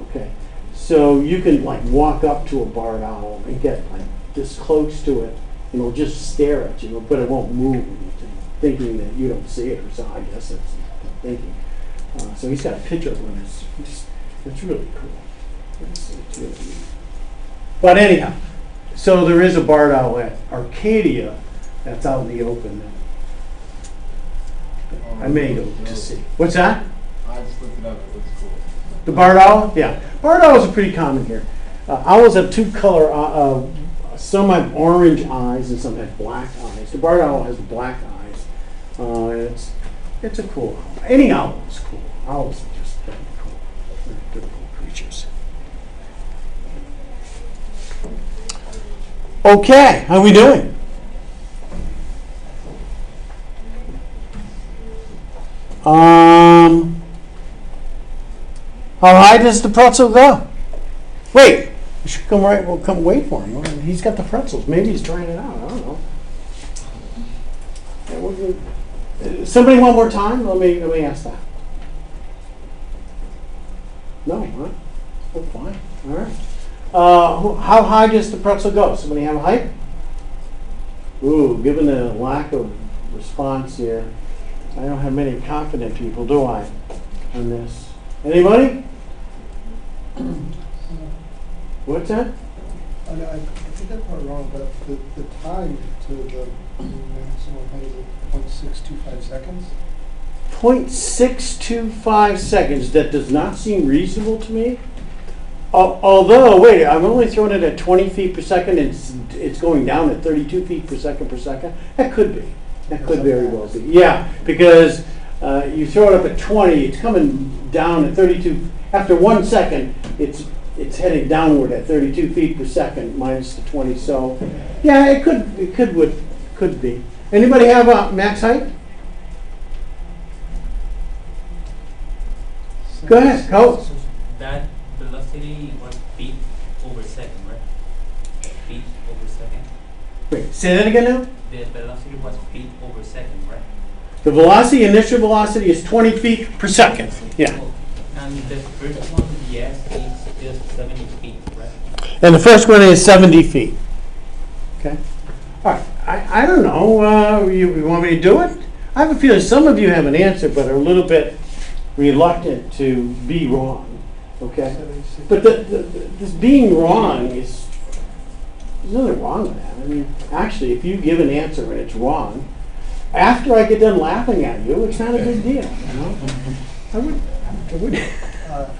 Okay, so you can like walk up to a barred owl and get like this close to it, and it'll just stare at you, but it won't move, thinking that you don't see it or so. I guess that's thinking. So he's got a picture of one. It's really cool. It's really neat. But anyhow, so there is a barred owl at Arcadia that's out in the open now. I may go to see. What's that? I just looked it up. It looks cool. The barred owl? Yeah. Barred owls are pretty common here. Owls have two color, some have orange eyes and some have black eyes. The barred owl has black eyes. It's a cool owl. Any owl is cool. Owls are just very cool. They're cool creatures. Okay, how are we doing? How high does the pretzel go? Wait, you should come right. We'll come wait for him. He's got the pretzels. Maybe he's trying it out. I don't know. Somebody one more time? Let me ask that. No, huh? Oh, fine. All right. How high does the pretzel go? Somebody have a height? Ooh, given the lack of response here, I don't have many confident people, do I, on this? Anybody? What's that? I think that part wrong, but the time to the maximum height is 0.625 seconds. 0.625 seconds. That does not seem reasonable to me. Although, wait, I'm only throwing it at 20 feet per second, and it's going down at 32 feet per second per second. That could be. That could very well be. Yeah, because you throw it up at 20, it's coming down at 32. After 1 second, it's heading downward at 32 feet per second minus the 20. So, yeah, it could be. Anybody have a max height? Go ahead, go. That velocity was feet over second, right? Feet over second. Wait, say that again now? The velocity was feet over second, right? The velocity, initial velocity is 20 feet per second. Yeah. And the first one, yes, is just 70 feet, right? And the first one is 70 feet. Okay. All right. I don't know. You want me to do it? I have a feeling some of you have an answer, but are a little bit reluctant to be wrong. Okay. But this being wrong is, there's nothing wrong with that. I mean, actually, if you give an answer and it's wrong, after I get done laughing at you, it's not a big deal. You know? I would.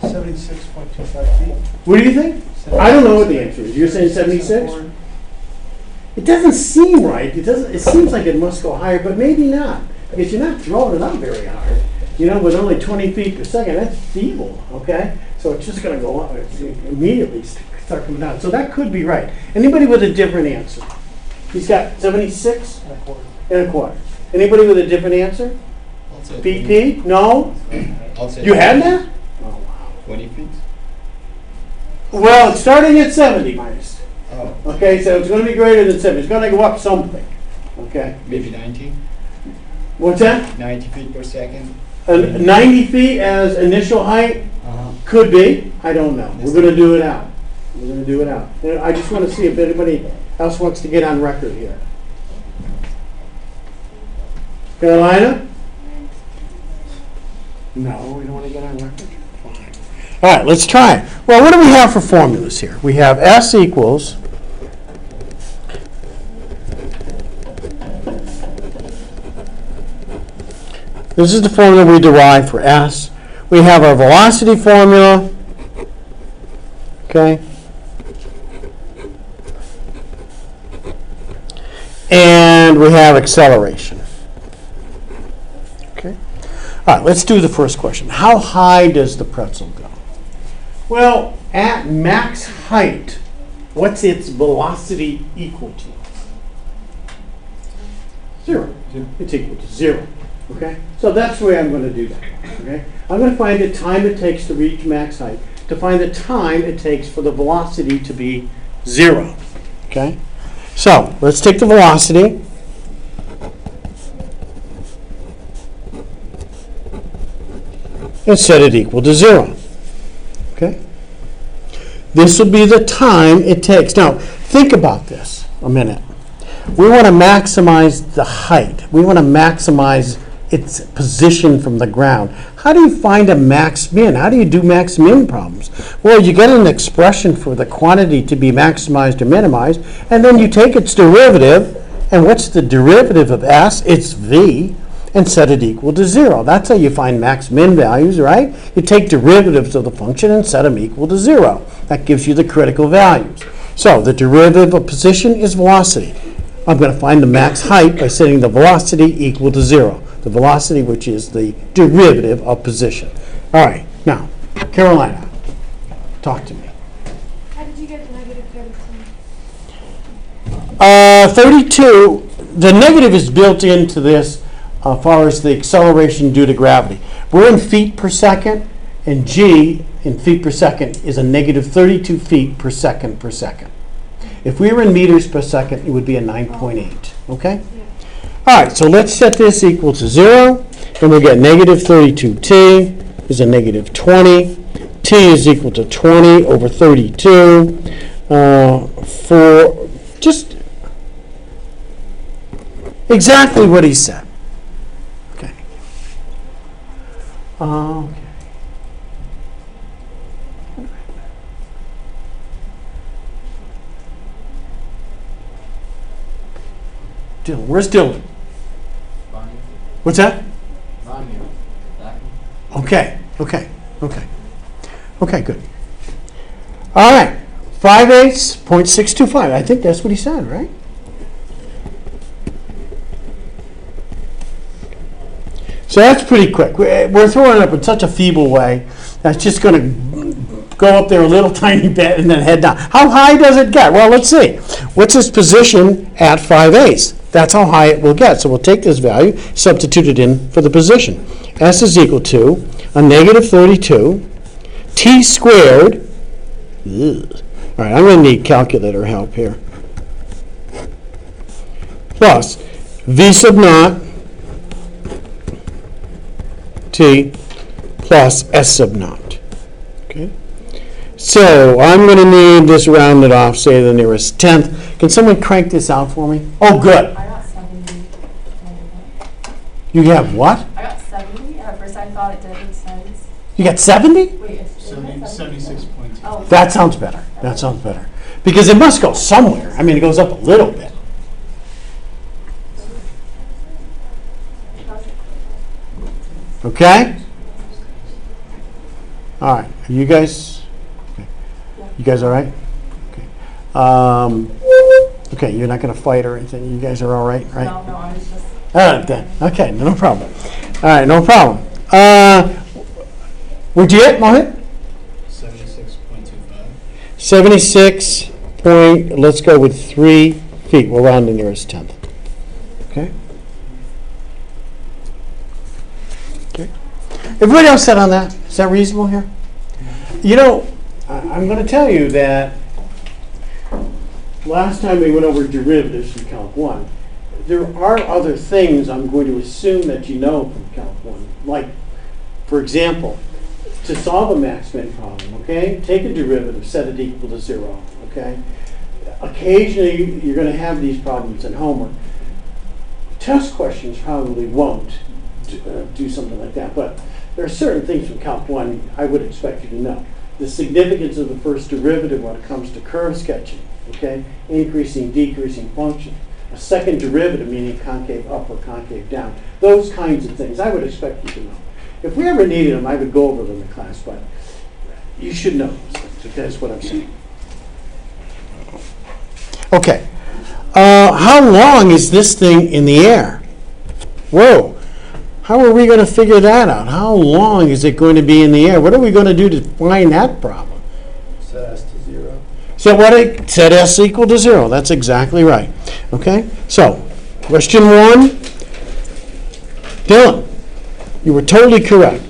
76.25 feet. What do you think? I don't know what the answer is. You're saying 76? It doesn't seem right. It doesn't. It seems like it must go higher, but maybe not, because you're not throwing it up very hard. You know, with only 20 feet per second, that's feeble. Okay, so it's just going to go up. It's immediately start coming down. So that could be right. Anybody with a different answer? He's got 76 and a quarter. Anybody with a different answer? BP? No? You had that? Oh, wow. 20 feet? Well, it's starting at 70 minus. Oh. Okay, so it's going to be greater than 70. It's going to go up something. Okay. Maybe 90? What's that? 90 feet per second? 90 feet as initial height? Could be. I don't know. We're going to do it out. We're going to do it out. And I just want to see if anybody else wants to get on record here. Carolina? No, we don't want to get on record? Fine. All right, let's try it. Well, what do we have for formulas here? We have S equals this is the formula we derive for S. We have our velocity formula. Okay. And we have acceleration. Okay. All right, let's do the first question. How high does the pretzel go? Well, at max height, what's its velocity equal to? 0. It's equal to 0. Okay? So that's the way I'm going to do that. Okay? I'm going to find the time it takes to reach max height, to find the time it takes for the velocity to be 0. Okay? So let's take the velocity. And set it equal to 0. Okay? This will be the time it takes. Now, think about this a minute. We want to maximize the height. We want to maximize its position from the ground. How do you find a max min? How do you do max min problems? Well, you get an expression for the quantity to be maximized or minimized, and then you take its derivative, and what's the derivative of S? It's V, and set it equal to 0. That's how you find max min values, right? You take derivatives of the function and set them equal to 0. That gives you the critical values. So the derivative of position is velocity. I'm going to find the max height by setting the velocity equal to 0. The velocity, which is the derivative of position. All right, now, Carolina, talk to me. How did you get to negative 32? 32, the negative is built into this as far as the acceleration due to gravity. We're in feet per second, and G in feet per second is a negative 32 feet per second per second. If we were in meters per second, it would be a 9.8, okay? Yeah. All right, so let's set this equal to 0, and we'll get negative 32t is a negative 20. T is equal to 20 over 32 for just exactly what he said. Okay. Dylan, where's Dylan? Fine. What's that? Fine, you know, back. Okay, okay, okay. Okay, good. All right, 5/8, 0.625. I think that's what he said, right? So that's pretty quick. We're throwing it up in such a feeble way that's just going to go up there a little tiny bit and then head down. How high does it get? Well, let's see. What's its position at 5/8? That's how high it will get. So we'll take this value, substitute it in for the position. S is equal to a negative 32 t squared. Ugh. All right, I'm going to need calculator help here. Plus v sub naught t plus s sub naught. Okay. So I'm going to need this rounded off, say the nearest tenth. Can someone crank this out for me? Oh, good. I got 70. You have what? I got 70. At first I thought it didn't make sense. You got 70? Wait, it's 76.2. Oh. That sounds better. That sounds better. Because it must go somewhere. I mean, it goes up a little bit. Okay? All right. Are you guys? Okay. You guys all right? Okay. Okay, you're not going to fight or anything. You guys are all right, right? No, I was just. All right, then. Okay, no problem. All right, no problem. Where'd you get, Mohit? 76.25. 76 point, let's go with 3 feet. We'll round the nearest tenth. Okay? Okay. Everybody else set on that? Is that reasonable here? You know, I'm going to tell you that last time we went over derivatives from Calc 1, there are other things I'm going to assume that you know from Calc 1. Like, for example, to solve a max-min problem, okay, take a derivative, set it equal to 0, okay? Occasionally, you're going to have these problems in homework. Test questions probably won't do something like that, but there are certain things from Calc 1 I would expect you to know. The significance of the first derivative when it comes to curve sketching, okay? Increasing, decreasing function. A second derivative, meaning concave up or concave down. Those kinds of things I would expect you to know. If we ever needed them, I would go over them in class, but you should know those things, okay? That's what I'm saying. Okay. How long is this thing in the air? Whoa. How are we going to figure that out? How long is it going to be in the air? What are we going to do to find that problem? Set S to 0. So set S equal to 0. That's exactly right. Okay? So, question 1. Dylan, you were totally correct.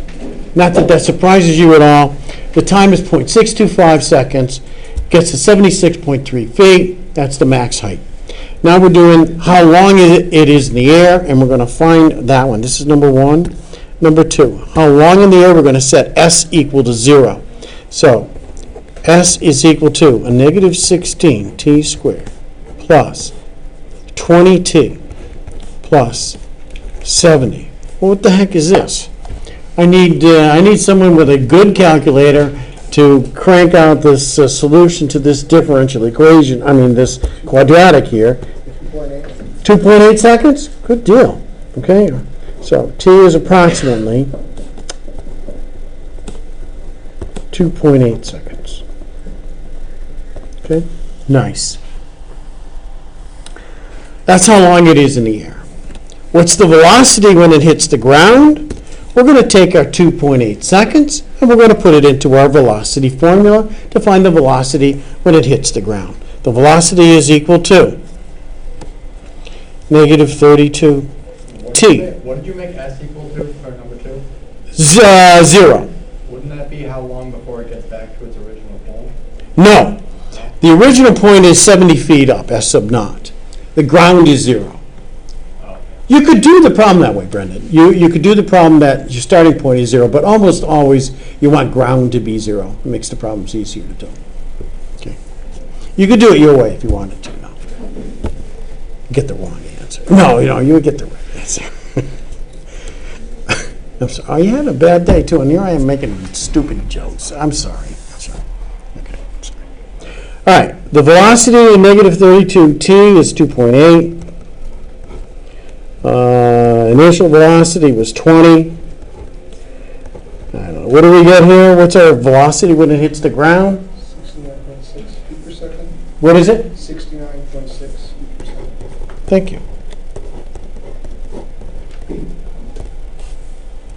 Not that that surprises you at all. The time is 0.625 seconds. Gets to 76.3 feet. That's the max height. Now we're doing how long it is in the air, and we're going to find that one. This is number 1. Number 2, how long in the air we're going to set S equal to 0. So S is equal to a negative 16 t squared plus 20t plus 70. Well, what the heck is this? I need someone with a good calculator to crank out this solution to this differential equation. I mean, this quadratic here. 2.8 seconds? Good deal. Okay, so t is approximately 2.8 seconds. Okay, nice. That's how long it is in the air. What's the velocity when it hits the ground? We're going to take our 2.8 seconds and we're going to put it into our velocity formula to find the velocity when it hits the ground. The velocity is equal to negative 32 t. What did you make S equal to for number 2? 0. Wouldn't that be how long before it gets back to its original point? No. The original point is 70 feet up, S sub naught. The ground is 0. You could do the problem that way, Brendan. You could do the problem that your starting point is 0, but almost always you want ground to be 0. It makes the problems easier to do. Okay. You could do it your way if you wanted to. No. Get the wrong answer. No, you would get the right answer. I'm sorry. Oh, you had a bad day too, and here I am making stupid jokes. I'm sorry. Okay. I'm sorry. All right. The velocity of negative 32t is 2.8. Initial velocity was 20. I don't know. What do we get here? What's our velocity when it hits the ground? 69.6 feet per second. What is it? 69.6 feet per second. Thank you.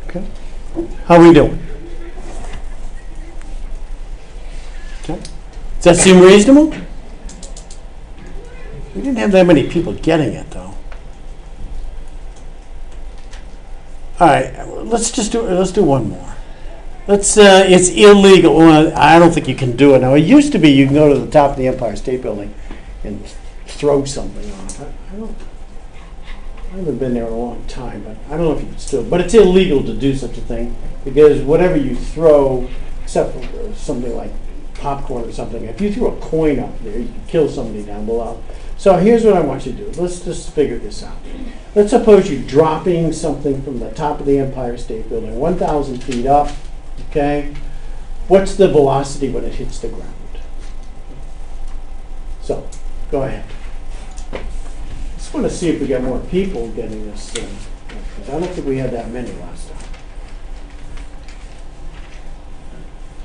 Okay. How are we doing? Okay. Does that seem reasonable? We didn't have that many people getting it, though. All right, let's do one more. It's illegal. Well, I don't think you can do it now. It used to be you can go to the top of the Empire State Building and throw something off. I haven't been there in a long time, but I don't know if you can still. But it's illegal to do such a thing because whatever you throw, except for something like popcorn or something, if you threw a coin up there, you could kill somebody down below. So here's what I want you to do. Let's just figure this out. Let's suppose you're dropping something from the top of the Empire State Building, 1,000 feet up. Okay, what's the velocity when it hits the ground? So, go ahead. Just want to see if we get more people getting this thing. I don't think we had that many last time.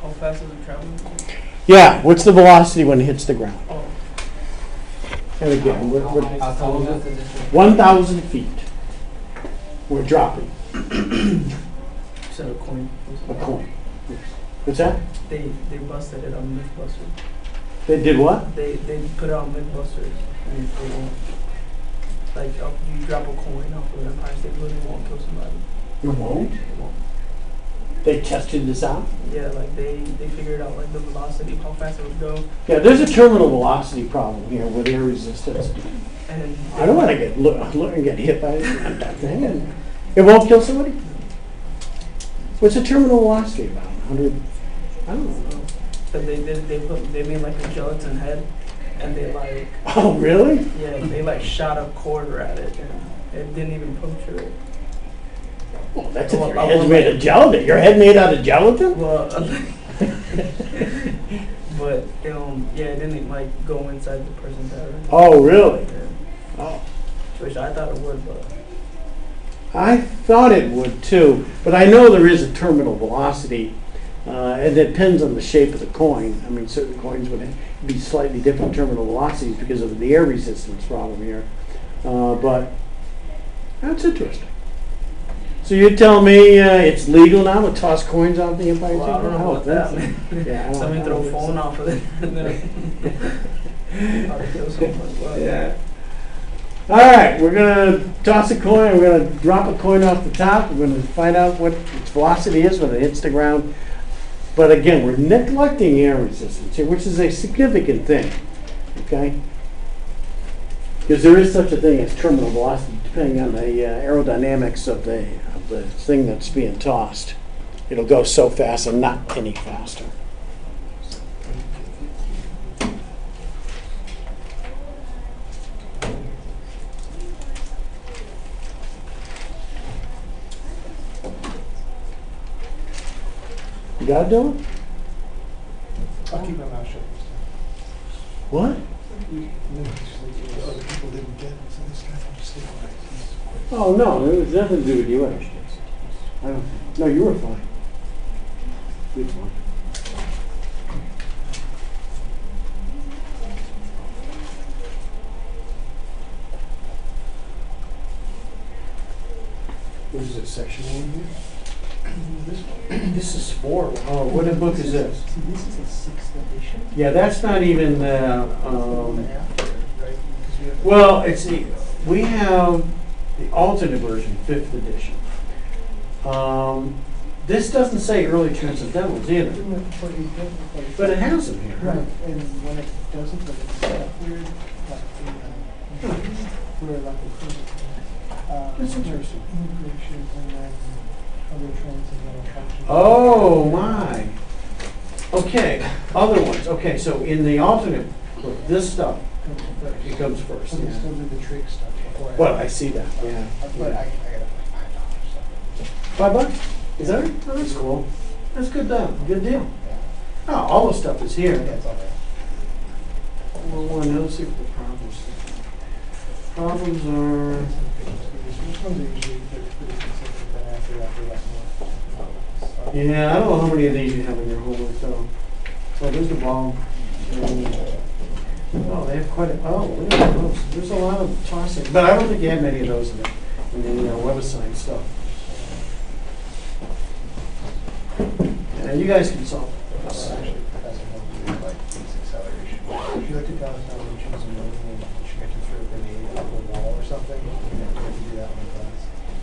How fast is it traveling? Yeah, what's the velocity when it hits the ground? Oh, And again, we're 1,000. 1,000 feet. We're dropping you said a coin. a coin. What's that? They busted it on Mythbusters. They did what? They put it on Mythbusters and they won't. Like you drop a coin off of an Empire State Building, it won't kill somebody. You won't? It won't. They tested this out? Yeah, like they figured out like the velocity, how fast it would go, Yeah, there's a terminal velocity problem here with air resistance. and I don't want to get hit by that thing. It won't kill somebody? What's the terminal velocity about? 100? I don't know. But they made like a gelatin head, and they like Oh, really? they like shot a quarter at it, and it didn't even puncture it. Well, that's if your head's made of gelatin. Your head made out of gelatin? Well, but it didn't like go inside the person's head. Oh, really? Yeah. Oh. Which I thought it would, but I thought it would too, but I know there is a terminal velocity. It depends on the shape of the coin. I mean, certain coins would be slightly different terminal velocities because of the air resistance problem here. But that's interesting. So you're telling me it's legal now to toss coins off the Empire State well, I don't know about that. Yeah, I don't Somebody know. throw a phone off of it, and then how to kill someone. But Yeah. All right, we're gonna toss a coin. We're gonna drop a coin off the top. We're gonna find out what its velocity is when it hits the ground. But again, we're neglecting air resistance here, which is a significant thing. Okay, because there is such a thing as terminal velocity, depending on the aerodynamics of the thing that's being tossed. It'll go so fast and not any faster. You got it, Dylan? I'll keep my mouth shut. What? Other people didn't get it, so this guy can just stay quiet. Oh, no, it was nothing to do with you. I don't, no, you were fine. You were fine. What is it, section 1 here? This one. This is 4. Oh, what book is this? See, this is a 6th edition. Yeah, that's not even, After, right? Because we have- well, it's we have the alternate version, 5th edition. This doesn't say early transcendentals either, but it has them here. Right, and when it doesn't, but it's set up weird, like where like That's interesting. immigration and then other transcendental functions. Oh, my. Okay, other ones. Okay, so in the alternate, look, this stuff, it comes first. So they Yeah. still do the trig stuff before. Well, I see that, yeah. But I got it for $5, so. $5? Is that right? Oh, that's cool. That's good deal. Good deal. Oh, all the stuff is here. That's all right. Well, let's see what the problems are. Problems are Which ones are usually pretty consistent then after that one? Yeah, I don't know how many of these you have in your homework, so. So there's the ball. Oh, they have quite a, oh, look at those. There's a lot of tossing, but I don't think you have many of those in the web assigned stuff. Yeah, you guys can solve this. Actually, Professor helped you like basic acceleration. If you look at down and choose a moving and you should get to throw a grenade up a wall or something, you have to do that in class.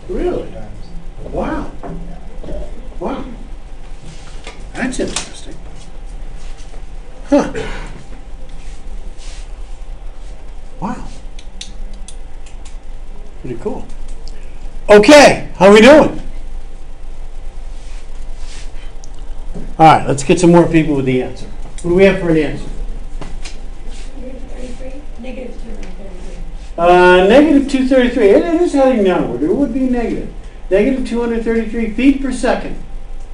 Really? Times. Wow. Wow. That's interesting. Huh. Wow. Pretty cool. Okay, how are we doing? All right, let's get some more people with the answer. What do we have for an answer? Negative 233. Negative 233. It is heading downward. It would be negative. Negative 233 feet per second.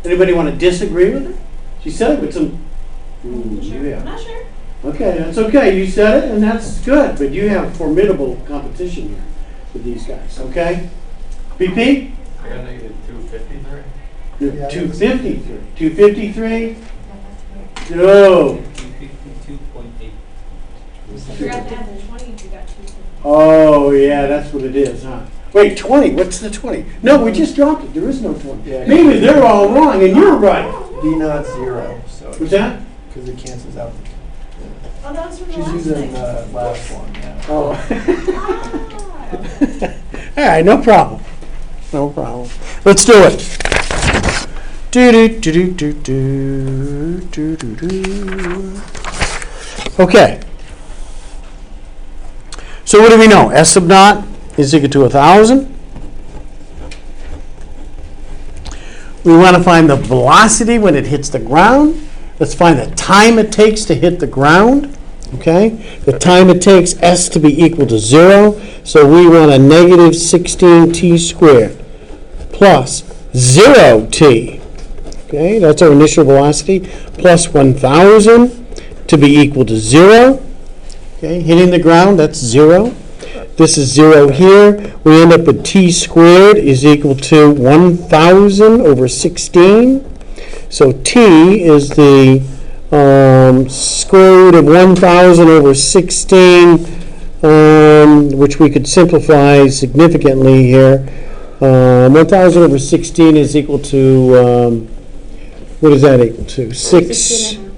Anybody want to disagree with her? She said it with some... yeah. I'm not sure. Okay, that's okay. You said it, and that's good. But you have formidable competition here with these guys, okay? BP? I got negative 253. Yeah, 253. 253? Yeah, No. 252.8. that's I forgot to add the 20 if you got 2. Oh, yeah, that's what it is, huh? Wait, 20. What's the 20? No, we just dropped it. There is no 20. Yeah. Maybe they're all wrong, and you're right. D naught 0, so. What's that? Because it cancels out. Oh, that was from the She's last using thing. the last one, yeah. Oh. All right, no problem. No problem. Let's do it. Okay. So what do we know? S sub naught is equal to 1,000. We want to find the velocity when it hits the ground. Let's find the time it takes to hit the ground. Okay? The time it takes S to be equal to 0. So we want a negative 16t squared plus 0t. Okay? That's our initial velocity. Plus 1,000 to be equal to 0. Okay? Hitting the ground, that's 0. This is 0 here. We end up with t squared is equal to 1,000 over 16. So t is the square root of 1,000 over 16, which we could simplify significantly here. 1,000 over 16 is equal to, what is that equal to? 16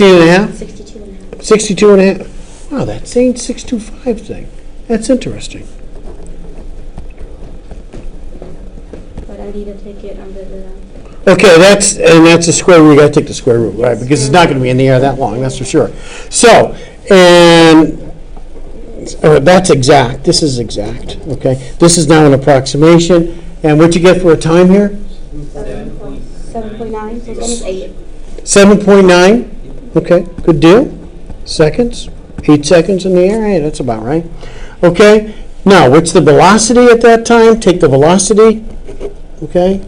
and a half? 62 and a half. 62 and a half. Wow, that same 625 thing. That's interesting. But I need to take it under the... Okay, that's the square root. You got to take the square root, right? Because it's not going to be in the air that long, that's for sure. So, and that's exact. This is exact. Okay, this is now an approximation. And what'd you get for a time here? 7.9, so it's almost 8. 7.9. Okay, good deal. Seconds. 8 seconds in the air. Hey, that's about right. Okay. Now, what's the velocity at that time? Take the velocity. Okay.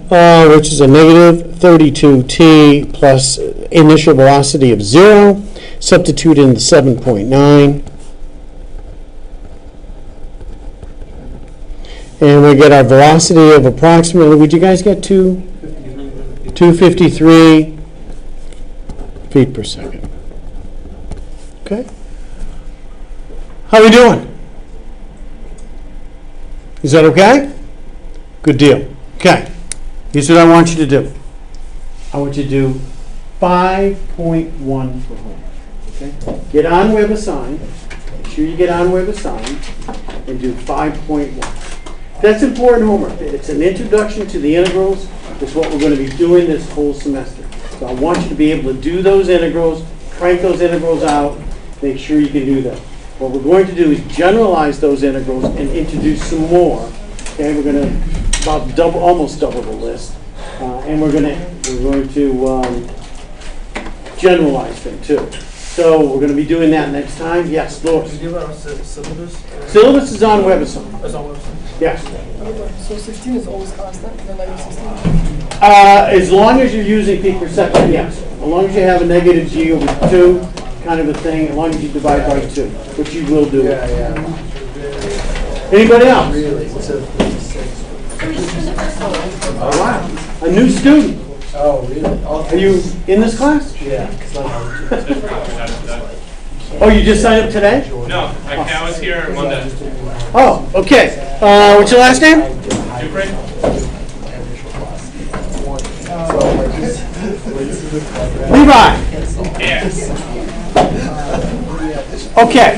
Which is a negative 32t plus initial velocity of 0. Substitute in the 7.9. And we get our velocity of approximately, would you guys get 253 feet per second. Okay. How are we doing? Is that okay? Good deal. Okay. Here's what I want you to do. I want you to do 5.1 for homework. Okay? Get on WebAssign. Make sure you get on WebAssign and do 5.1. That's important homework. It's an introduction to the integrals. It's what we're going to be doing this whole semester. So I want you to be able to do those integrals, crank those integrals out, make sure you can do that. What we're going to do is generalize those integrals and introduce some more. Okay, we're going to about almost double the list, and we're going to generalize them too. So we're going to be doing that next time. Yes, Lois. Did you give our syllabus? Syllabus is on WebAssign. It's on website. Yes. So 16 is always constant, the negative 16? As long as you're using feet per second, yes. As long as you have a negative g over 2, kind of a thing, as long as you divide by 2, which you will do. Yeah. Anybody else? to 56. So we just doing the first one? Oh, wow. A new student. Oh, really? Are you in this class? Yeah. 'Cause like, Oh, you just signed up today? No, I was here Monday. Oh, okay. What's your last name? Dupre? Levi. Yes. Okay.